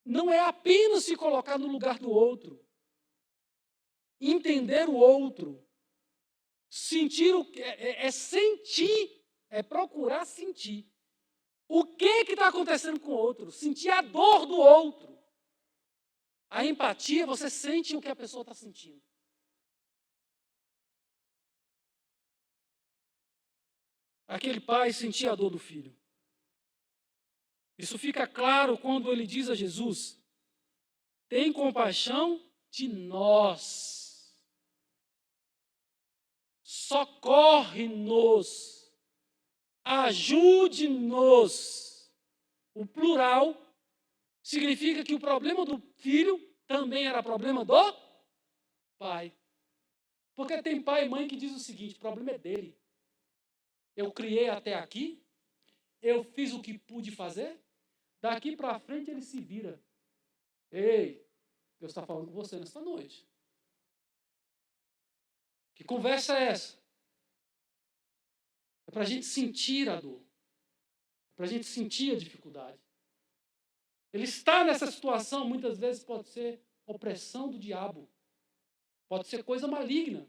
não é apenas se colocar no lugar do outro. Entender o outro. Sentir sentir, é procurar sentir. O que está acontecendo com o outro? Sentir a dor do outro. A empatia, você sente o que a pessoa está sentindo. Aquele pai sentia a dor do filho. Isso fica claro quando ele diz a Jesus: tem compaixão de nós. Socorre-nos. Ajude-nos. O plural significa que o problema do filho também era problema do pai. Porque tem pai e mãe que diz o seguinte: o problema é dele. Eu criei até aqui, eu fiz o que pude fazer, daqui para frente ele se vira. Ei, Deus está falando com você nesta noite. Que conversa é essa? É para a gente sentir a dor. É para a gente sentir a dificuldade. Ele está nessa situação, muitas vezes pode ser opressão do diabo. Pode ser coisa maligna.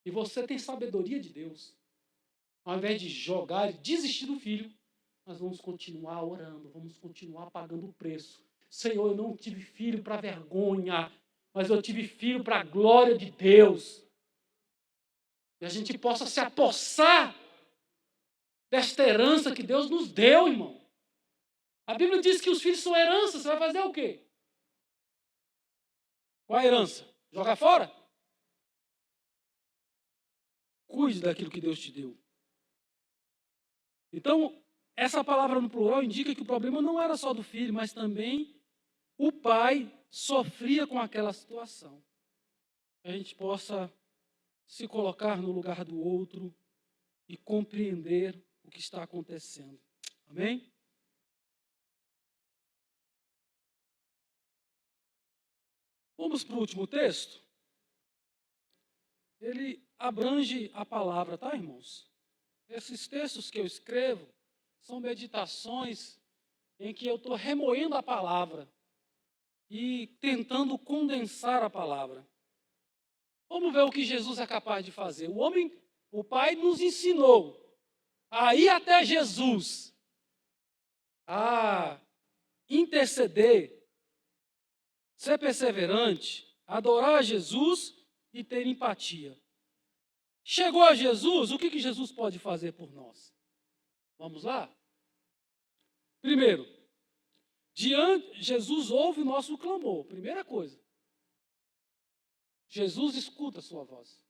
E você tem sabedoria de Deus. Ao invés de jogar e desistir do filho, nós vamos continuar orando, vamos continuar pagando o preço. Senhor, eu não tive filho para vergonha, mas eu tive filho para a glória de Deus. E a gente possa se apossar desta herança que Deus nos deu, irmão. A Bíblia diz que os filhos são herança. Você vai fazer o quê? Qual a herança? Jogar fora? Cuide daquilo que Deus te deu. Então, essa palavra no plural indica que o problema não era só do filho, mas também o pai sofria com aquela situação. Que a gente possa se colocar no lugar do outro e compreender o que está acontecendo. Amém? Vamos para o último texto. Ele abrange a palavra, tá, irmãos? Esses textos que eu escrevo são meditações em que eu estou remoendo a palavra e tentando condensar a palavra. Vamos ver o que Jesus é capaz de fazer. O Pai nos ensinou a ir até Jesus, a interceder, ser perseverante, adorar a Jesus e ter empatia. Chegou a Jesus, o que Jesus pode fazer por nós? Vamos lá? Primeiro, Jesus ouve o nosso clamor. Primeira coisa. Jesus escuta a sua voz.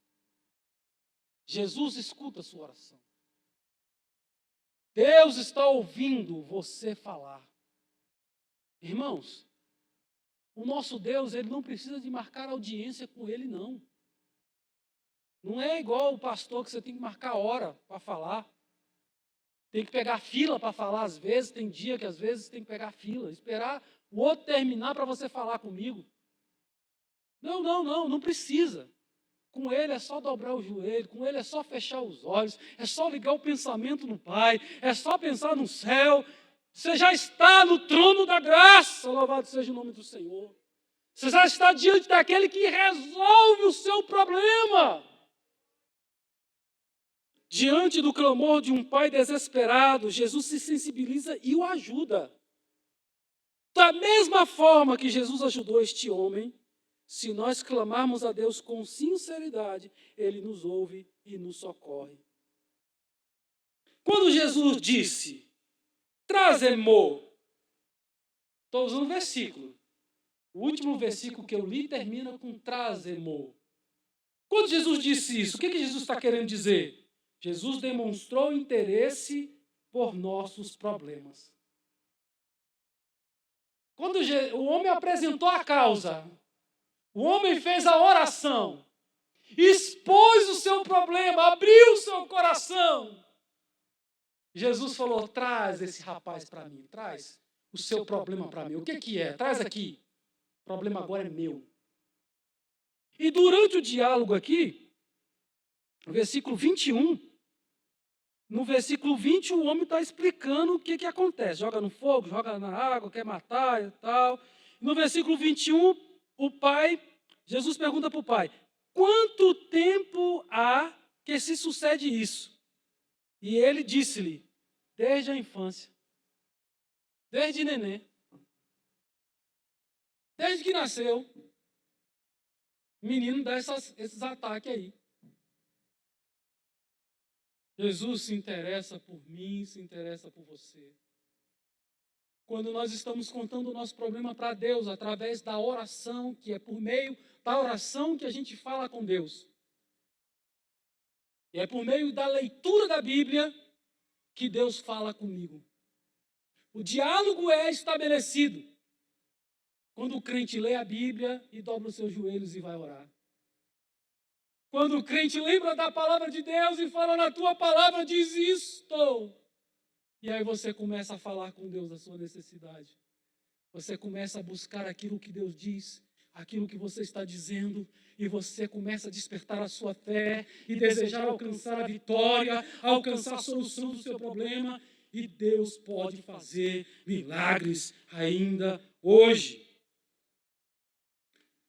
Jesus escuta a sua oração. Deus está ouvindo você falar. Irmãos, o nosso Deus, ele não precisa de marcar audiência com ele, não. Não é igual o pastor que você tem que marcar hora para falar. Tem que pegar fila para falar às vezes. Tem dia que às vezes tem que pegar fila. Esperar o outro terminar para você falar comigo. Não precisa. Com ele é só dobrar o joelho, com ele é só fechar os olhos, é só ligar o pensamento no Pai, é só pensar no céu. Você já está no trono da graça, louvado seja o nome do Senhor. Você já está diante daquele que resolve o seu problema. Diante do clamor de um pai desesperado, Jesus se sensibiliza e o ajuda. Da mesma forma que Jesus ajudou este homem, se nós clamarmos a Deus com sinceridade, Ele nos ouve e nos socorre. Quando Jesus disse, traze-mo, estou usando um versículo. O último versículo que eu li termina com traze-mo. Quando Jesus disse isso, o que Jesus está querendo dizer? Jesus demonstrou interesse por nossos problemas. Quando o homem apresentou a causa, o homem fez a oração, expôs o seu problema, abriu o seu coração. Jesus falou, traz esse rapaz para mim, traz o seu problema para mim. O que é? Traz aqui. O problema agora é meu. E durante o diálogo aqui, no versículo 21, no versículo 20, o homem está explicando o que acontece. Joga no fogo, joga na água, quer matar e tal. No versículo 21, Jesus pergunta para o pai, quanto tempo há que se sucede isso? E ele disse-lhe, desde a infância, desde neném, desde que nasceu, o menino dá esses ataques aí. Jesus se interessa por mim, se interessa por você. Quando nós estamos contando o nosso problema para Deus, através da oração, que é por meio da oração que a gente fala com Deus. E é por meio da leitura da Bíblia que Deus fala comigo. O diálogo é estabelecido quando o crente lê a Bíblia e dobra os seus joelhos e vai orar. Quando o crente lembra da palavra de Deus e fala, na tua palavra diz isto. E aí você começa a falar com Deus a sua necessidade. Você começa a buscar aquilo que Deus diz, aquilo que você está dizendo, e você começa a despertar a sua fé e desejar alcançar a vitória, alcançar a solução do seu problema. E Deus pode fazer milagres ainda hoje.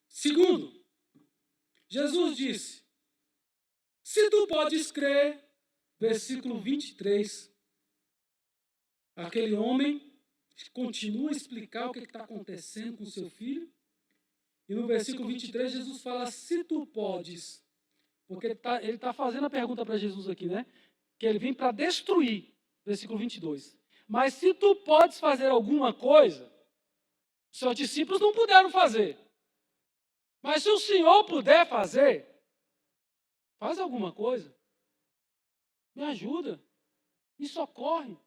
Segundo, Jesus disse, se tu podes crer, versículo 23, aquele homem continua a explicar o que está acontecendo com o seu filho. E no versículo 23, Jesus fala, se tu podes. Porque ele está fazendo a pergunta para Jesus aqui, né? Que ele vem para destruir. Versículo 22. Mas se tu podes fazer alguma coisa, seus discípulos não puderam fazer. Mas se o Senhor puder fazer, faz alguma coisa. Me ajuda. Me socorre.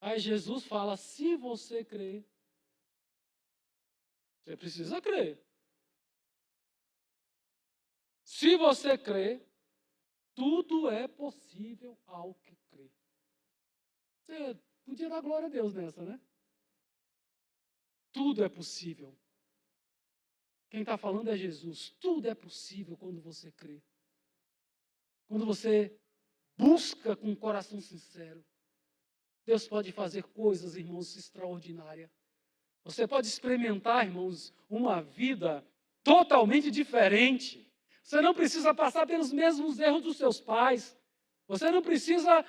Aí Jesus fala, se você crer, você precisa crer. Se você crer, tudo é possível ao que crê. Você podia dar glória a Deus nessa, né? Tudo é possível. Quem está falando é Jesus. Tudo é possível quando você crê. Quando você busca com um coração sincero. Deus pode fazer coisas, irmãos, extraordinárias. Você pode experimentar, irmãos, uma vida totalmente diferente. Você não precisa passar pelos mesmos erros dos seus pais. Você não precisa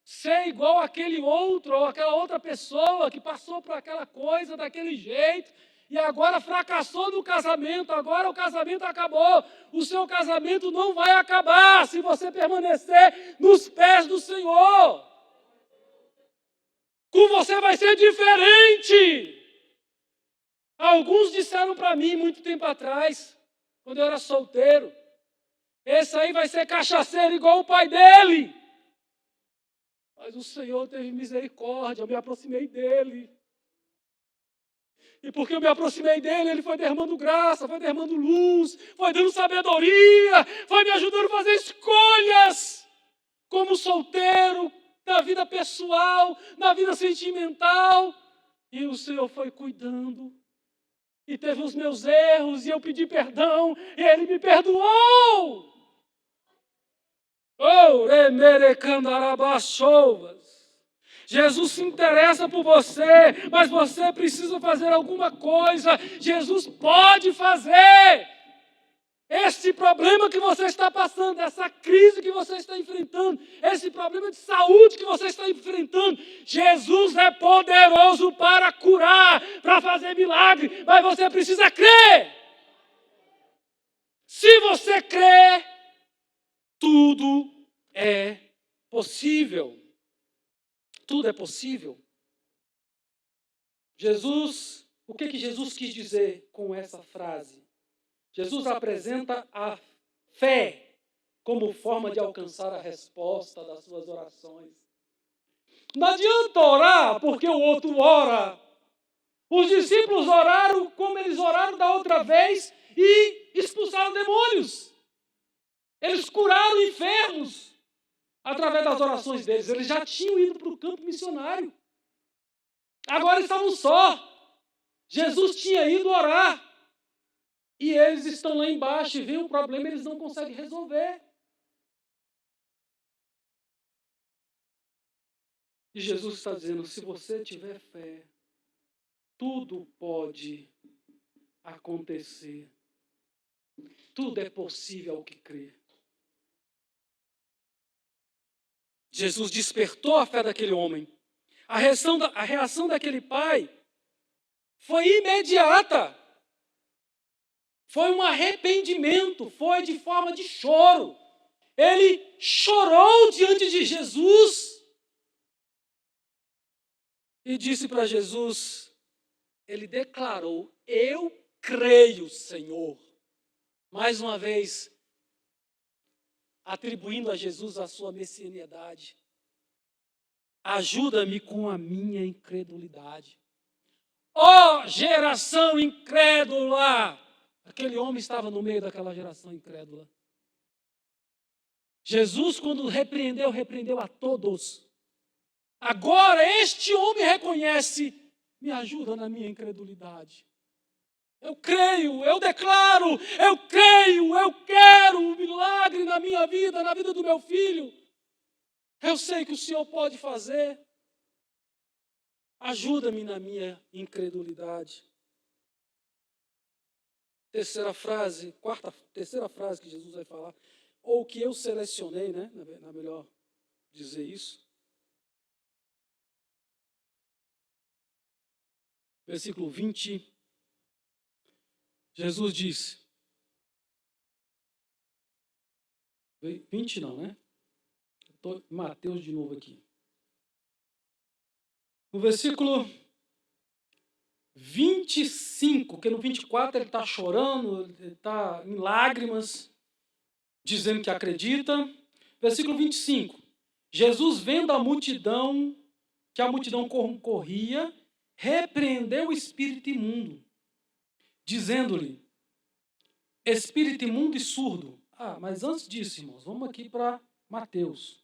ser igual aquele outro ou aquela outra pessoa que passou por aquela coisa daquele jeito e agora fracassou no casamento, agora o casamento acabou. O seu casamento não vai acabar se você permanecer nos pés do Senhor. Com você vai ser diferente. Alguns disseram para mim muito tempo atrás, quando eu era solteiro, esse aí vai ser cachaceiro igual o pai dele. Mas o Senhor teve misericórdia, eu me aproximei dele. E porque eu me aproximei dele, ele foi derramando graça, foi derramando luz, foi dando sabedoria, foi me ajudando a fazer escolhas como solteiro, na vida pessoal, na vida sentimental. E o Senhor foi cuidando. E teve os meus erros, e eu pedi perdão, e Ele me perdoou. Oh, remerecandarabachovas. Jesus se interessa por você, mas você precisa fazer alguma coisa. Jesus pode fazer. Esse problema que você está passando, essa crise que você está enfrentando, esse problema de saúde que você está enfrentando, Jesus é poderoso para curar, para fazer milagre, mas você precisa crer. Se você crer, tudo é possível. Tudo é possível. Jesus, o que Jesus quis dizer com essa frase? Jesus apresenta a fé como forma de alcançar a resposta das suas orações. Não adianta orar porque o outro ora. Os discípulos oraram como eles oraram da outra vez e expulsaram demônios. Eles curaram enfermos através das orações deles. Eles já tinham ido para o campo missionário. Agora estavam só. Jesus tinha ido orar. E eles estão lá embaixo e veem o problema, eles não conseguem resolver. E Jesus está dizendo, se você tiver fé, tudo pode acontecer. Tudo é possível ao que crer. Jesus despertou a fé daquele homem. A reação daquele pai foi imediata. Foi um arrependimento, foi de forma de choro. Ele chorou diante de Jesus e disse para Jesus, ele declarou, eu creio, Senhor. Mais uma vez, atribuindo a Jesus a sua messianidade. Ajuda-me com a minha incredulidade. Ó geração incrédula! Aquele homem estava no meio daquela geração incrédula. Jesus, quando repreendeu a todos. Agora este homem reconhece, me ajuda na minha incredulidade. Eu creio, eu declaro, eu creio, eu quero um milagre na minha vida, na vida do meu filho. Eu sei que o Senhor pode fazer. Ajuda-me na minha incredulidade. Terceira frase que Jesus vai falar, ou que eu selecionei, né? Na melhor dizer isso. Versículo 20. Jesus disse, 20 não, né? Estou em Mateus de novo aqui. No versículo 25, que no 24 ele está chorando, ele está em lágrimas, dizendo que acredita. Versículo 25. Jesus, vendo a multidão, que a multidão corria, repreendeu o espírito imundo, dizendo-lhe, espírito imundo e surdo. Mas antes disso, irmãos, vamos aqui para Mateus.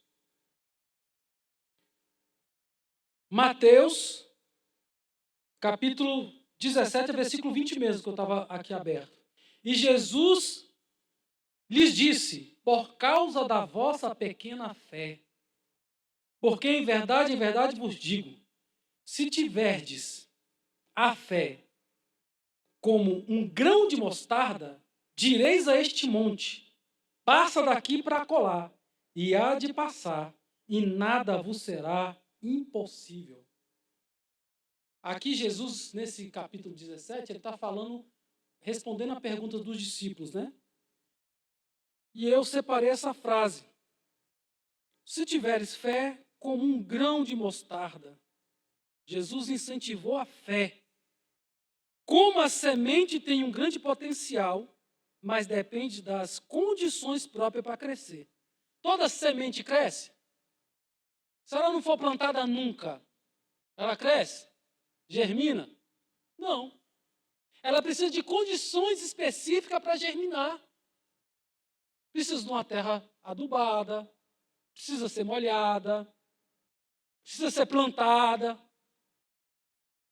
Mateus, capítulo 17, versículo 20 mesmo, que eu estava aqui aberto. E Jesus lhes disse, por causa da vossa pequena fé, porque em verdade vos digo, se tiverdes a fé como um grão de mostarda, direis a este monte, passa daqui para acolá, e há de passar, e nada vos será impossível. Aqui Jesus, nesse capítulo 17, ele está falando, respondendo a pergunta dos discípulos, né? E eu separei essa frase. Se tiveres fé como um grão de mostarda. Jesus incentivou a fé. Como a semente tem um grande potencial, mas depende das condições próprias para crescer. Toda semente cresce? Se ela não for plantada nunca, ela cresce? Germina? Não. Ela precisa de condições específicas para germinar. Precisa de uma terra adubada, precisa ser molhada, precisa ser plantada,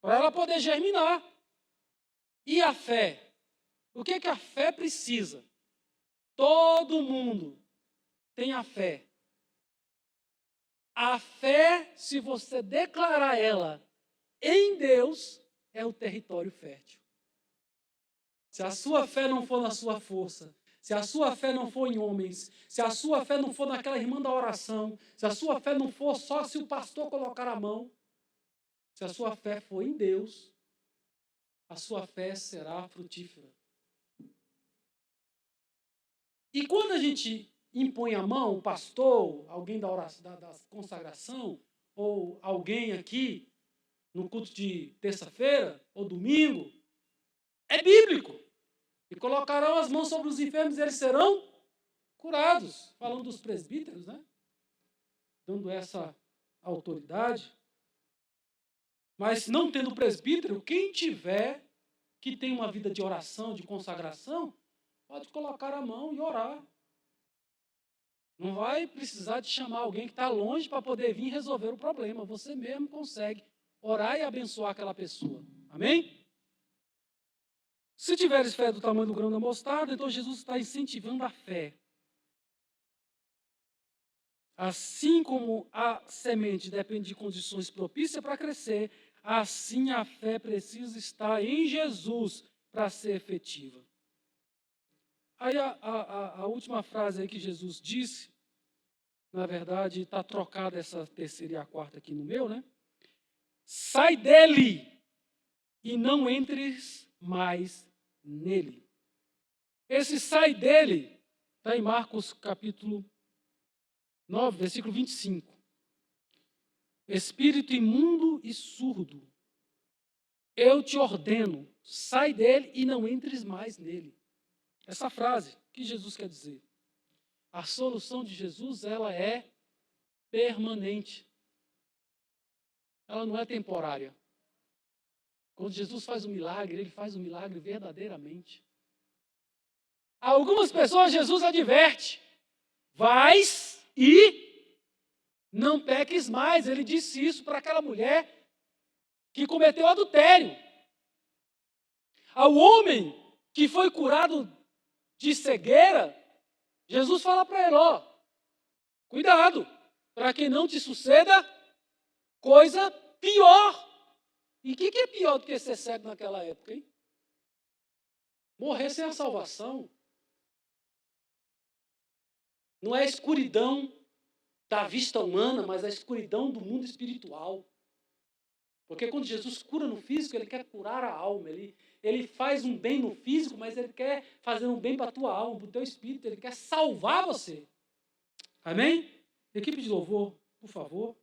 para ela poder germinar. E a fé? O que a fé precisa? Todo mundo tem a fé. A fé, se você declarar ela em Deus, é o território fértil. Se a sua fé não for na sua força, se a sua fé não for em homens, se a sua fé não for naquela irmã da oração, se a sua fé não for só se o pastor colocar a mão, se a sua fé for em Deus, a sua fé será frutífera. E quando a gente impõe a mão, o pastor, alguém da oração, da consagração, ou alguém aqui, no culto de terça-feira ou domingo, é bíblico. E colocarão as mãos sobre os enfermos e eles serão curados. Falando dos presbíteros, né? Dando essa autoridade. Mas não tendo presbítero, quem tiver que tem uma vida de oração, de consagração, pode colocar a mão e orar. Não vai precisar de chamar alguém que está longe para poder vir resolver o problema. Você mesmo consegue orar e abençoar aquela pessoa. Amém? Se tiveres fé do tamanho do grão da mostarda, então Jesus está incentivando a fé. Assim como a semente depende de condições propícias para crescer, assim a fé precisa estar em Jesus para ser efetiva. Aí a última frase aí que Jesus disse, na verdade, está trocada essa terceira e a quarta aqui no meu, né? Sai dele e não entres mais nele. Esse sai dele está em Marcos capítulo 9, versículo 25. Espírito imundo e surdo, eu te ordeno, sai dele e não entres mais nele. Essa frase, o que Jesus quer dizer? A solução de Jesus, ela é permanente. Ela não é temporária. Quando Jesus faz um milagre, ele faz um milagre verdadeiramente. Algumas pessoas Jesus adverte, vais e não peques mais. Ele disse isso para aquela mulher que cometeu adultério. Ao homem que foi curado de cegueira, Jesus fala para ele, ó, cuidado, para que não te suceda coisa pior. E o que é pior do que ser cego naquela época, hein? Morrer sem a salvação. Não é a escuridão da vista humana, mas a escuridão do mundo espiritual. Porque quando Jesus cura no físico, ele quer curar a alma. Ele faz um bem no físico, mas ele quer fazer um bem para a tua alma, para o teu espírito. Ele quer salvar você. Amém? Equipe de louvor, por favor.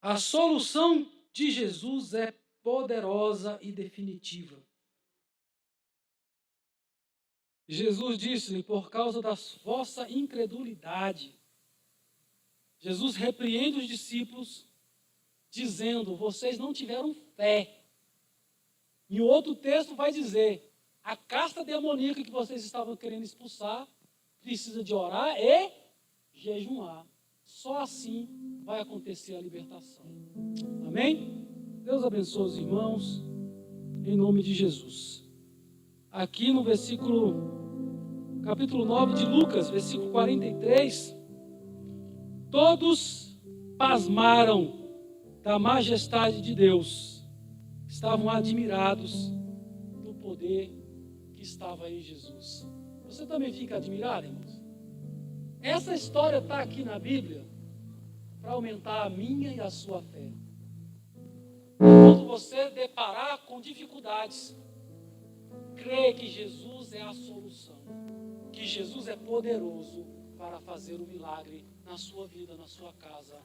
A solução de Jesus é poderosa e definitiva. Jesus disse-lhe, por causa da vossa incredulidade. Jesus repreende os discípulos, dizendo, vocês não tiveram fé. E o outro texto vai dizer, a casta demoníaca que vocês estavam querendo expulsar, precisa de orar e jejuar. Só assim vai acontecer a libertação. Amém? Deus abençoe os irmãos, em nome de Jesus. Aqui no capítulo 9 de Lucas, versículo 43, todos pasmaram da majestade de Deus, estavam admirados do poder que estava em Jesus. Você também fica admirado, irmãos? Essa história está aqui na Bíblia para aumentar a minha e a sua fé. Quando você deparar com dificuldades, crê que Jesus é a solução, que Jesus é poderoso para fazer o milagre na sua vida, na sua casa.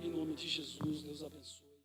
Em nome de Jesus, Deus abençoe.